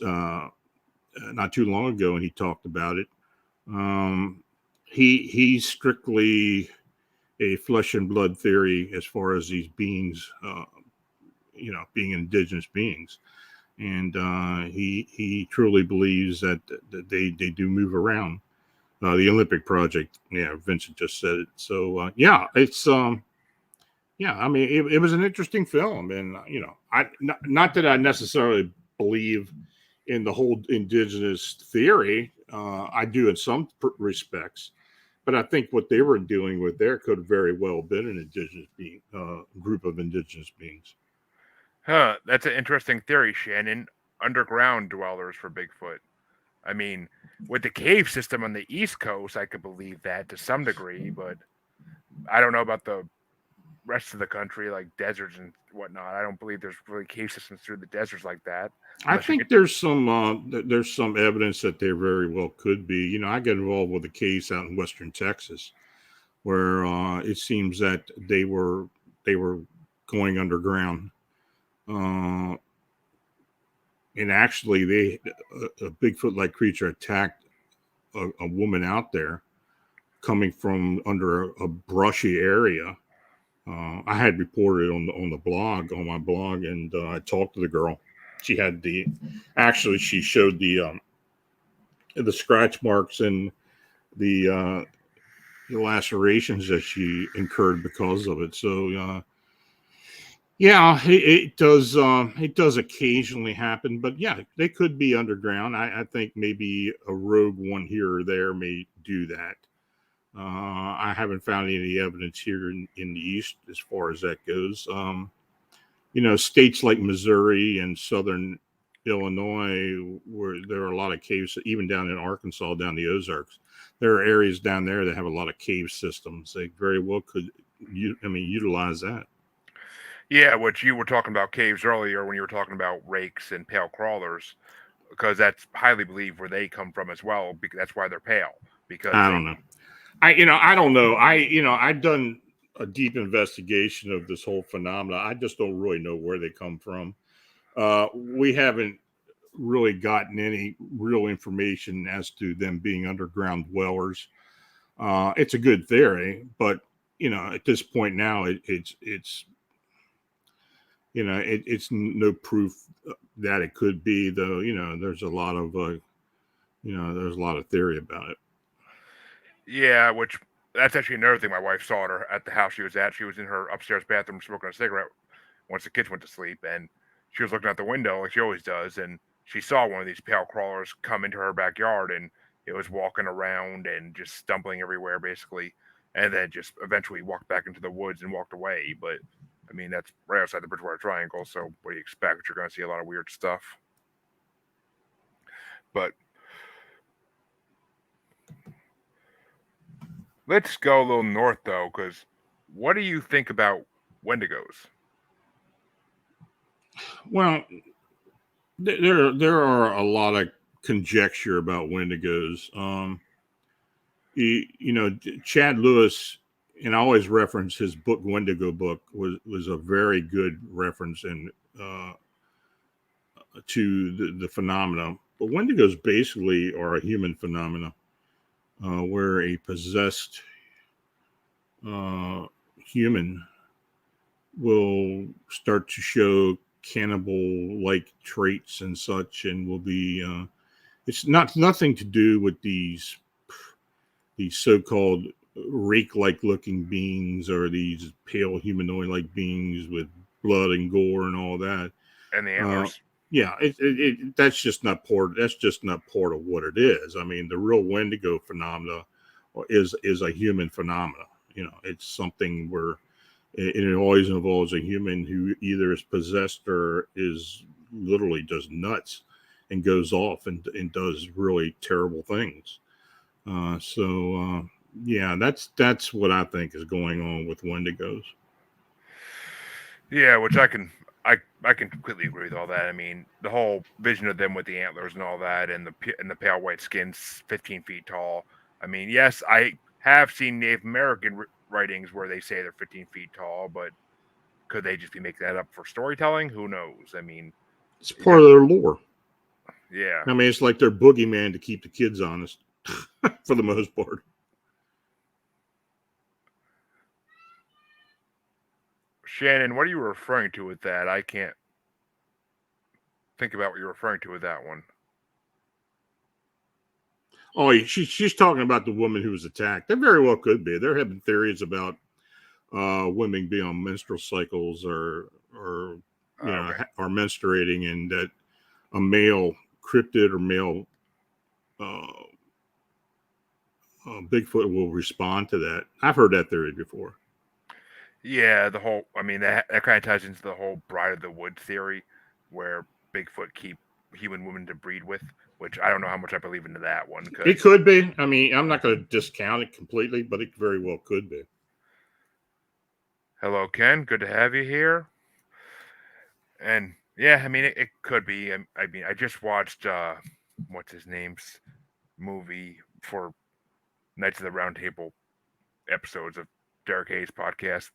not too long ago, and he talked about it. He's strictly a flesh and blood theory as far as these beings, being indigenous beings, and he truly believes that they do move around. The Olympic Project, yeah, Vincent just said it. So yeah, it's yeah, I mean, it was an interesting film, and I not that I necessarily believe in the whole indigenous theory. I do in some respects, but I think what they were dealing with there could very well have been an indigenous being, group of indigenous beings. Huh, that's an interesting theory, Shannon. Underground dwellers for Bigfoot. I mean, with the cave system on the East Coast, I could believe that to some degree, but I don't know about the rest of the country, like deserts and whatnot. I don't believe there's really cave systems through the deserts like that, I unless you think get. there's some evidence that there very well could be. I get involved with a case out in western Texas where it seems that they were going underground, and actually a Bigfoot-like creature attacked a woman out there coming from under a brushy area. I had reported on the blog, on my blog, and I talked to the girl. She had she showed the scratch marks and the lacerations that she incurred because of it. So yeah, it does occasionally happen, but yeah, they could be underground. I think maybe a rogue one here or there may do that. I haven't found any evidence here in the East as far as that goes. States like Missouri and Southern Illinois, where there are a lot of caves, even down in Arkansas, down the Ozarks, there are areas down there that have a lot of cave systems. They very well could, utilize that. Yeah, which you were talking about caves earlier when you were talking about rakes and pale crawlers, because that's highly believed where they come from as well. Because that's why they're pale. Because I they. don't know. I don't know. I've done a deep investigation of this whole phenomena. I just don't really know where they come from. We haven't really gotten any real information as to them being underground dwellers. It's a good theory, but at this point now, it's no proof that it could be. Though there's a lot of there's a lot of theory about it. Yeah, which that's actually another thing my wife saw at the house she was at. She was in her upstairs bathroom smoking a cigarette once the kids went to sleep, and she was looking out the window like she always does, and she saw one of these pale crawlers come into her backyard, and it was walking around and just stumbling everywhere basically, and then just eventually walked back into the woods and walked away. But I mean, that's right outside the Bridgewater Triangle, so what do you expect? You're going to see a lot of weird stuff. But let's go a little north though, because what do you think about Wendigos? Well, there are a lot of conjecture about Wendigos. Chad Lewis, and I always reference his book Wendigo book was a very good reference and to the phenomena. But Wendigos basically are a human phenomena. where a possessed human will start to show cannibal-like traits and such, and will be. It's nothing to do with these so-called rake-like looking beings or these pale humanoid-like beings with blood and gore and all that. And the Uh, antlers. yeah, that's just not part. That's just not part of what it is. I mean, the real Wendigo phenomena is a human phenomena. You know, it's something where it always involves a human who either is possessed or is literally just nuts and goes off and does really terrible things. Yeah, that's what I think is going on with Wendigos. Yeah, which I can completely agree with all that. I mean, the whole vision of them with the antlers and all that, and the pale white skins, 15 feet tall. I mean, yes, I have seen Native American writings where they say they're 15 feet tall, but could they just be making that up for storytelling? Who knows? I mean, It's you part got of their lore. yeah. I mean, it's like their boogeyman to keep the kids honest, for the most part. Shannon, what are you referring to with that? I can't think about what you're referring to with that one. Oh, she's talking about the woman who was attacked. There very well could be. There have been theories about women being on menstrual cycles or Okay. are menstruating, and that a male cryptid or male uh, Bigfoot will respond to that. I've heard that theory before. Yeah, the whole. I mean, that kind of ties into the whole Bride of the Woods theory, where Bigfoot keep human women to breed with. Which I don't know how much I believe into that one It because could be. I mean, I'm not going to discount it completely, but it very well could be. hello Ken, good to have you here. And yeah, I mean it could be. I mean I just watched what's his name's movie for Knights of the Round Table episodes of Derek Hayes podcast.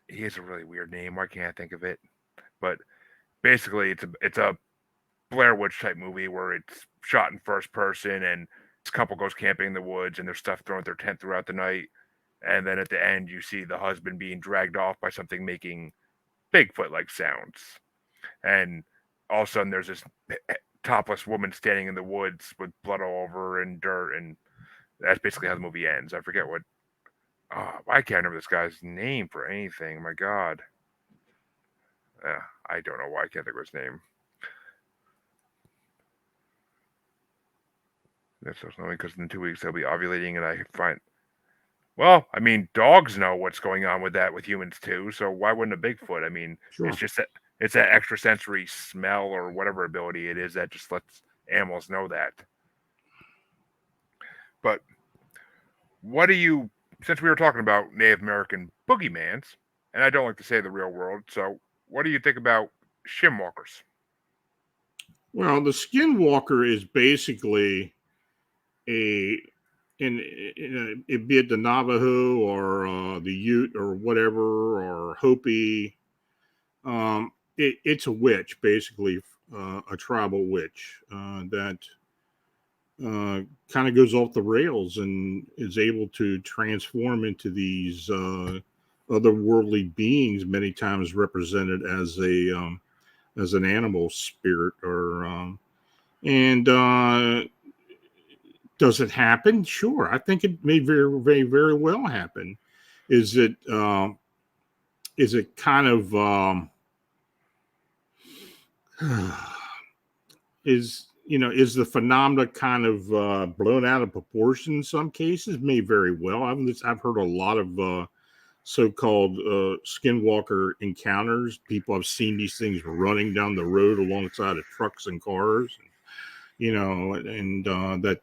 He has a really weird name. Why can't I think of it? But basically, it's a Blair Witch type movie where it's shot in first person and this couple goes camping in the woods and there's stuff thrown at their tent throughout the night. And then at the end, you see the husband being dragged off by something making Bigfoot like sounds. And all of a sudden, there's this topless woman standing in the woods with blood all over her and dirt. And that's basically how the movie ends. I forget what. I can't remember this guy's name for anything. My God. I don't know why I can't think of his name. That's just only because in 2 weeks they'll be ovulating, and I find. Well, I mean, dogs know what's going on with that with humans too. So why wouldn't a Bigfoot? I mean, it's Sure. just that it's that extrasensory smell or whatever ability it is that just lets animals know that. But what do you? Since we were talking about Native American boogeymans, and I don't like to say the real world, so what do you think about shimwalkers? Well, the skinwalker is basically a be it the Navajo or the Ute or whatever or Hopi. It's a witch, basically, a tribal witch that kind of goes off the rails and is able to transform into these otherworldly beings, many times represented as an animal spirit or and does it happen? Sure, I think it may very well happen. Is it kind of is the phenomena kind of blown out of proportion in some cases? May very well. I've heard a lot of so-called skinwalker encounters. People have seen these things running down the road alongside of trucks and cars, and that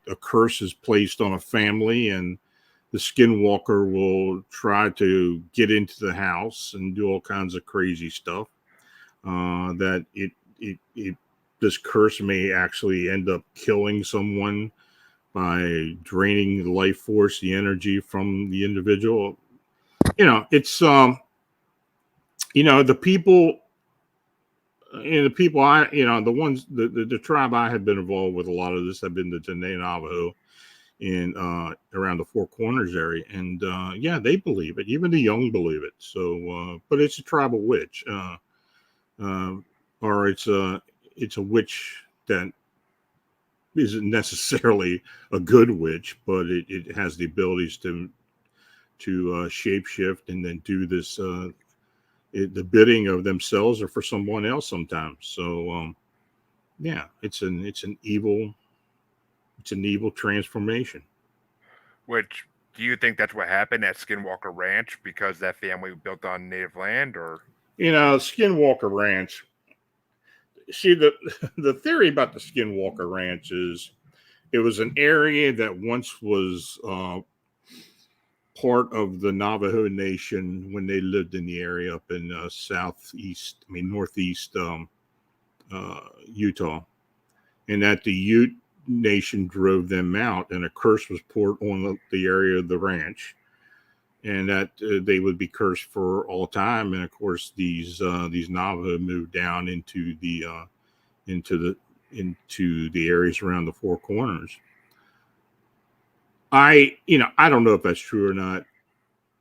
a curse is placed on a family, and the skinwalker will try to get into the house and do all kinds of crazy stuff. That it this curse may actually end up killing someone by draining the life force, the energy from the individual. It's the people and the people the ones, the tribe I have been involved with a lot of this have been the Tene Navajo in around the Four Corners area, and yeah, they believe it. Even the young believe it. So, but it's a tribal witch, uh, or it's a witch that isn't necessarily a good witch, but it has the abilities to shapeshift and then do this the bidding of themselves or for someone else sometimes. So yeah, it's an evil transformation. Which do you think that's what happened at Skinwalker Ranch because that family built on native land, or Skinwalker Ranch. See, the theory about the Skinwalker Ranch is it was an area that once was part of the Navajo Nation when they lived in the area up in northeast Utah, and that the Ute Nation drove them out, and a curse was poured on the area of the ranch, and that they would be cursed for all time. And of course, these Navajo moved down into the into the areas around the Four Corners. I don't know if that's true or not.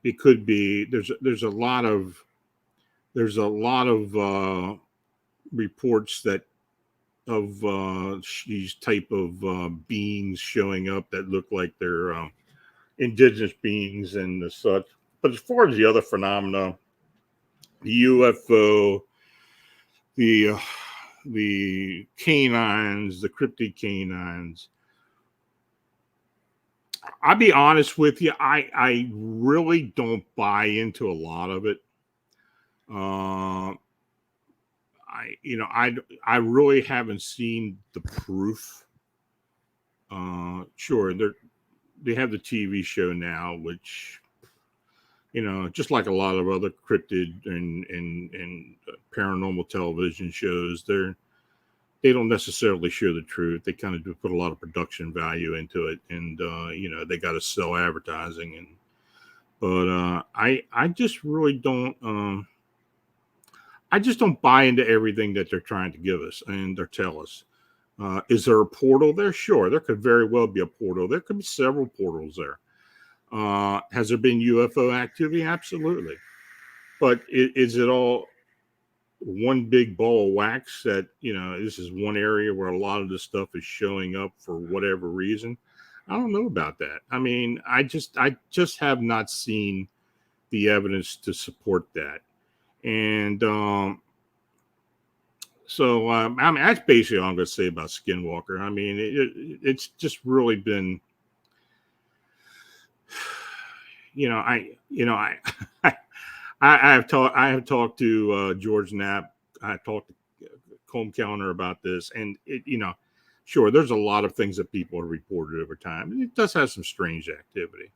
It could be. There's a lot of reports that of these type of beings showing up that look like they're indigenous beings and the such. But as far as the other phenomena, the UFO, the uh, the canines, the cryptid canines, I'll be honest with you, I really don't buy into a lot of it. Uh, I really haven't seen the proof. Sure, they have the TV show now, which just like a lot of other cryptid and paranormal television shows, they don't necessarily show the truth. They kind of do put a lot of production value into it, and they got to sell advertising. And but I just really don't. I just don't buy into everything that they're trying to give us and they tell us. Is there a portal there? Sure, there could very well be a portal. There could be several portals there. Has there been UFO activity? Absolutely. But is it all one big ball of wax that, this is one area where a lot of this stuff is showing up for whatever reason? I don't know about that. I mean, I just have not seen the evidence to support that. And so I mean, that's basically all I'm going to say about Skinwalker. I mean, it's just really been, I I have talked to George Knapp. I talked to Combe Kellner about this, and sure, there's a lot of things that people have reported over time, and it does have some strange activity,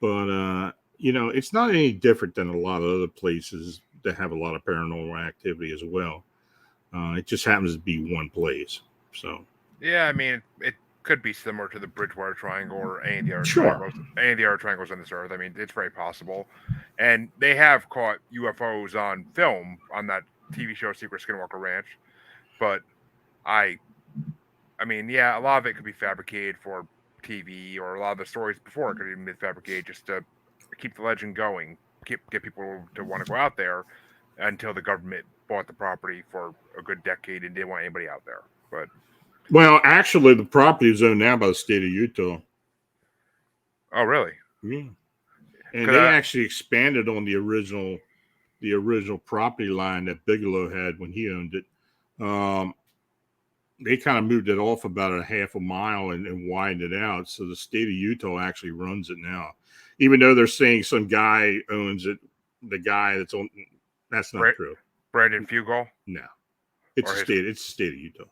but it's not any different than a lot of other places that have a lot of paranormal activity as well. It just happens to be one place. So yeah, I mean it could be similar to the Bridgewater Triangle or sure, any of the other triangles on this earth. I mean, it's very possible, and they have caught UFOs on film on that TV show Secret Skinwalker Ranch. But I, I mean, yeah, a lot of it could be fabricated for TV, or a lot of the stories before it could even be fabricated just to keep the legend going, get people to want to go out there until the government bought the property for a good decade and didn't want anybody out there. But well, actually, the property is owned now by the state of Utah. oh, really? Yeah, and they Because actually expanded on the original property line that Bigelow had when he owned it. Um, they kind of moved it off about a half a mile and widened it out. So the state of Utah actually runs it now, even though they're saying some guy owns it. The guy that's not true. Brandon Fugel No, or his It's the state of Utah.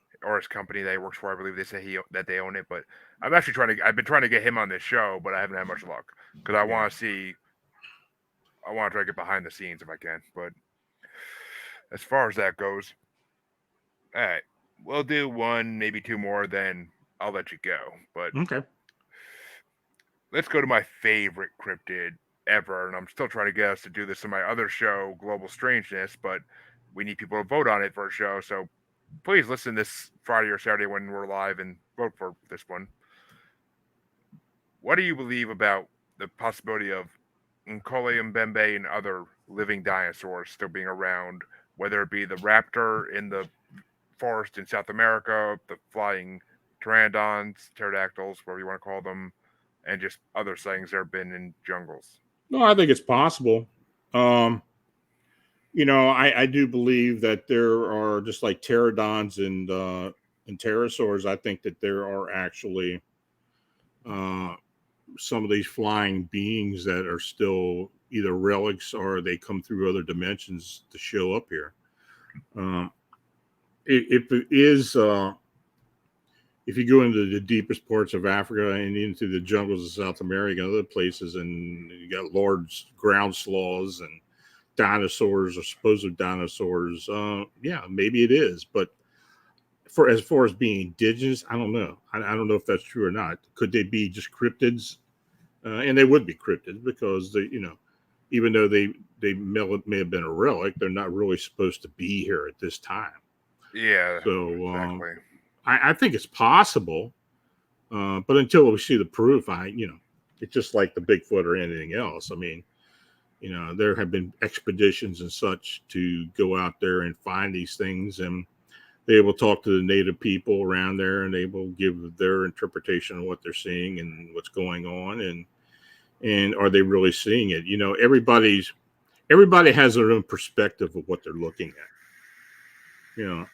company that he works for, I believe they say that they own it. But I'm actually I've been trying to get him on this show, but I haven't had much luck because Yeah. I want to try to get behind the scenes if I can. But as far as that goes, all right, we'll do one, maybe two more, then I'll let you go. But Okay. let's go to my favorite cryptid ever, and I'm still trying to get us to do this in my other show, Global Strangeness, but we need people to vote on it for a show. So please listen this Friday or Saturday when we're live and vote for this one. What do you believe about the possibility of Nkole Mbembe and other living dinosaurs still being around, whether it be the raptor in the forest in South America, the flying pteranodons, pterodactyls, whatever you want to call them, and just other sightings there have been in jungles? No, I think it's possible. Um, I do believe that there are, just like pterodons and pterosaurs. I think that there are actually uh, some of these flying beings that are still either relics or they come through other dimensions to show up here. Um, if it is, if you go into the deepest parts of Africa and into the jungles of South America and other places, and you got large ground sloths and dinosaurs or supposed dinosaurs, yeah, maybe it is. But for as far as being indigenous, I don't know. I don't know if that's true or not. Could they be just cryptids? And they would be cryptids because even though they may have been a relic, they're not really supposed to be here at this time. Yeah, So exactly. I think it's possible, but until we see the proof, it's just like the Bigfoot or anything else. I mean, there have been expeditions and such to go out there and find these things, and they will talk to the native people around there, and they will give their interpretation of what they're seeing and what's going on, and are they really seeing it? Everybody has their own perspective of what they're looking at.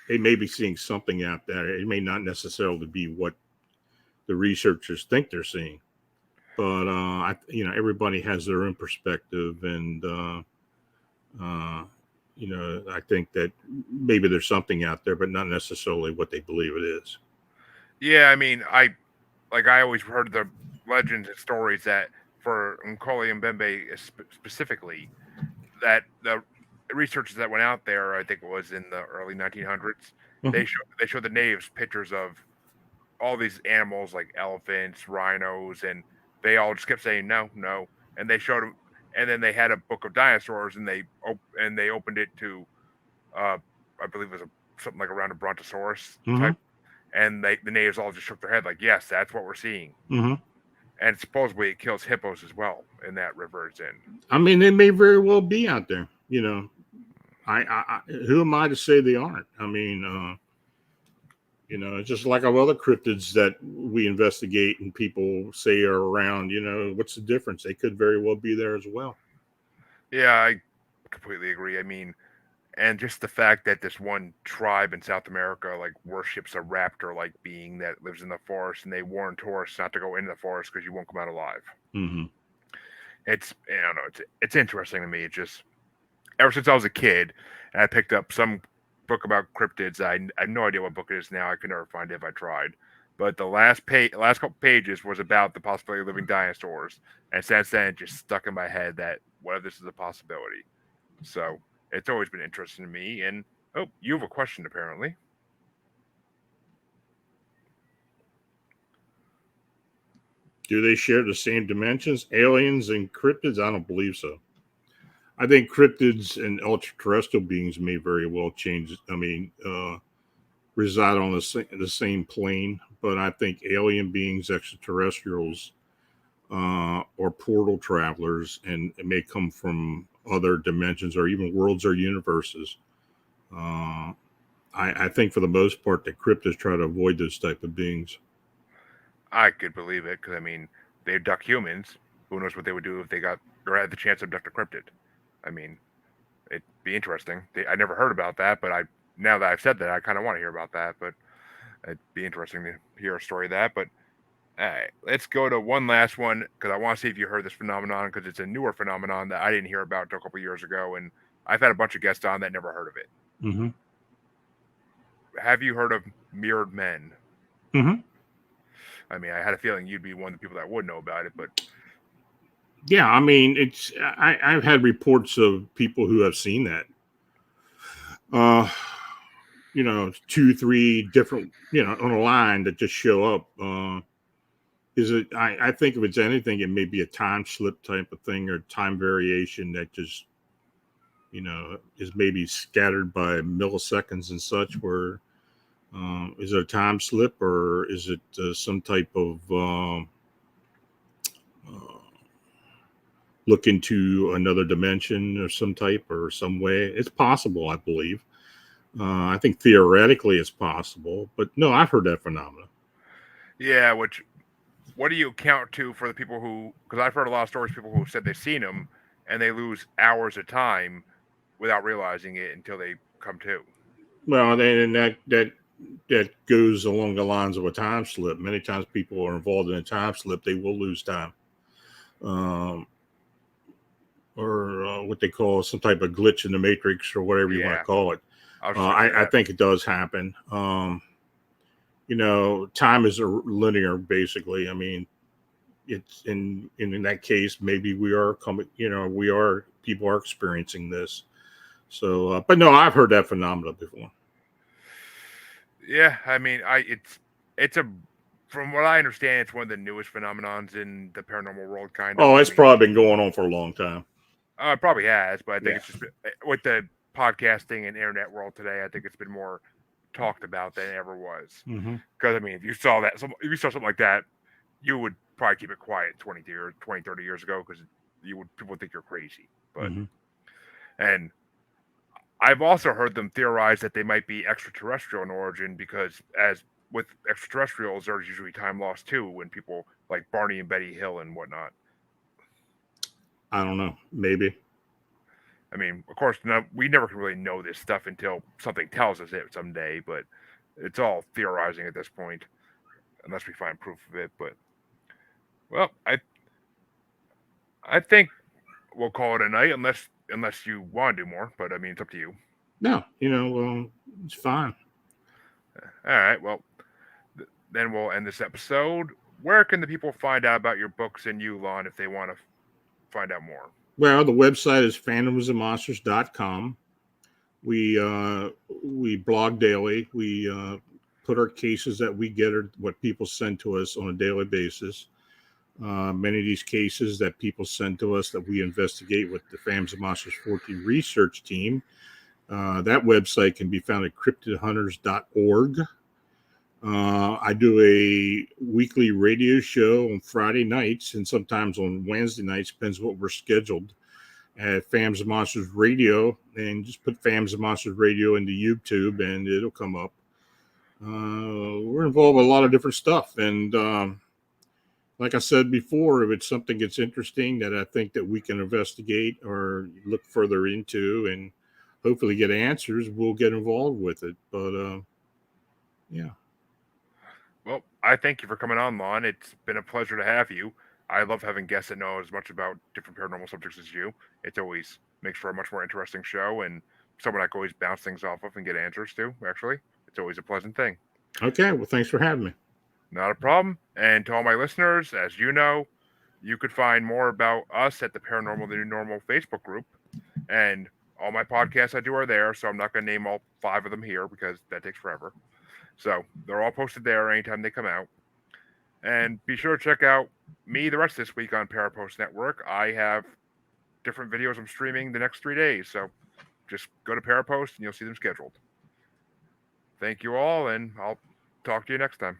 They may be seeing something out there. It may not necessarily be what the researchers think they're seeing, but everybody has their own perspective, and I think that maybe there's something out there, but not necessarily what they believe it is. Yeah, I mean, I always heard the legends and stories that for Nkoli and Mbembe specifically, that the researchers that went out there, I think it was in the early 1900s, Mhm. they showed the natives pictures of all these animals like elephants, rhinos, and they all just kept saying no, no, and they showed them, and then they had a book of dinosaurs, and they opened it to, uh, I believe it was something like around a brontosaurus Mhm. type, and the natives all just shook their head like, yes, that's what we're seeing, Mhm. and supposedly it kills hippos as well in that river it's in. I mean, they may very well be out there. Who am I to say they aren't? I mean, it's just like our other cryptids that we investigate and people say are around. What's the difference? They could very well be there as well. Yeah, I completely agree. I mean, and just the fact that this one tribe in South America like worships a raptor-like being that lives in the forest, and they warn tourists not to go into the forest because you won't come out alive. Mm-hmm. It's I don't know. It's interesting to me. It's just ever since I was a kid, and I picked up some book about cryptids. I have no idea what book it is now. I could never find it if I tried. But the last couple pages was about the possibility of living dinosaurs, and since then it just stuck in my head that what if this is a possibility. So it's always been interesting to me. And oh, you have a question apparently. Do they share the same dimensions? Aliens and cryptids? I don't believe so. I think cryptids and ultra-terrestrial beings may very well change. I mean, reside on the same plane, but I think alien beings, extraterrestrials, or portal travelers, and it may come from other dimensions or even worlds or universes. Uh, I think for the most part that cryptids try to avoid those type of beings. I could believe it because I mean they abduct humans. Who knows what they would do if they got or had the chance to abduct a cryptid? I mean, it'd be interesting. I never heard about that, but I now that I've said that, I kind of want to hear about that. But it'd be interesting to hear a story of that. But all right, let's go to one last one because I want to see if you heard this phenomenon because it's a newer phenomenon that I didn't hear about until a couple years ago, and I've had a bunch of guests on that never heard of it. Mm-hmm. Have you heard of mirrored men? Mm-hmm. I mean, I had a feeling you'd be one of the people that would know about it, but Yeah, I mean, I've had reports of people who have seen that. Uh, 2, 3 different, on a line that just show up. Is it? I think if it's anything, it may be a time slip type of thing or time variation that just is maybe scattered by milliseconds and such. Where is it a time slip, or is it some type of look into another dimension or some type or some way? It's possible, I believe. I think theoretically it's possible, but no, I've heard that phenomenon. Yeah, what do you account to for the people who? Because I've heard a lot of stories, people who said they've seen them and they lose hours of time without realizing it until they come to. Well, then that goes along the lines of a time slip. Many times people are involved in a time slip, they will lose time. Or what they call some type of glitch in the matrix or whatever you want to Yeah, call it. I was just gonna say I that. think it does happen. Time is a linear, basically. I mean, it's in that case, maybe we are coming. People are experiencing this. So, but no, I've heard that phenomena before. Yeah, I mean, it's a from what I understand, it's one of the newest phenomenons in the paranormal world. Kind of. Oh, I it's mean, probably been going on for a long time. it probably has, but I think Yeah. it's just with the podcasting and internet world today. I think it's been more talked about than it ever was. Mm-hmm. Because I mean, if you saw if you saw something like that, you would probably keep it quiet 30 years ago because people would think you're crazy. But Mm-hmm. and I've also heard them theorize that they might be extraterrestrial in origin because as with extraterrestrials, there's usually time lost too when people like Barney and Betty Hill and whatnot. I don't know. Maybe. I mean, of course, no, we never can really know this stuff until something tells us it someday, but it's all theorizing at this point, unless we find proof of it. But well, I think we'll call it a night, unless you want to do more. But I mean, it's up to you. No, it's fine. All right, well, then we'll end this episode. Where can the people find out about your books and you, Lon, if they want to find out more? Well, the website is phantomsandmonsters.com. We blog daily. We put our cases that we get or what people send to us on a daily basis. Many of these cases that people send to us that we investigate with the Phantoms and Monsters 14 research team. That website can be found at cryptidhunters.org. I do a weekly radio show on Friday nights and sometimes on Wednesday nights, depends what we're scheduled, at Fams and Monsters Radio. And just put Fams and Monsters Radio into YouTube and it'll come up. We're involved with a lot of different stuff. And like I said before, if it's something that's interesting that I think that we can investigate or look further into and hopefully get answers, we'll get involved with it. But yeah. Well, I thank you for coming on, Lon. It's been a pleasure to have you. I love having guests that know as much about different paranormal subjects as you. It always makes for a much more interesting show and someone I can always bounce things off of and get answers to, actually. It's always a pleasant thing. Okay. Well, thanks for having me. Not a problem. And to all my listeners, as you know, you could find more about us at the Paranormal The New Normal Facebook group. And all my podcasts I do are there, so I'm not going to name all 5 of them here because that takes forever. So they're all posted there anytime they come out. And be sure to check out me the rest of this week on Parapost Network. I have different videos I'm streaming the next 3 days, so just go to Parapost and you'll see them scheduled. Thank you all, and I'll talk to you next time.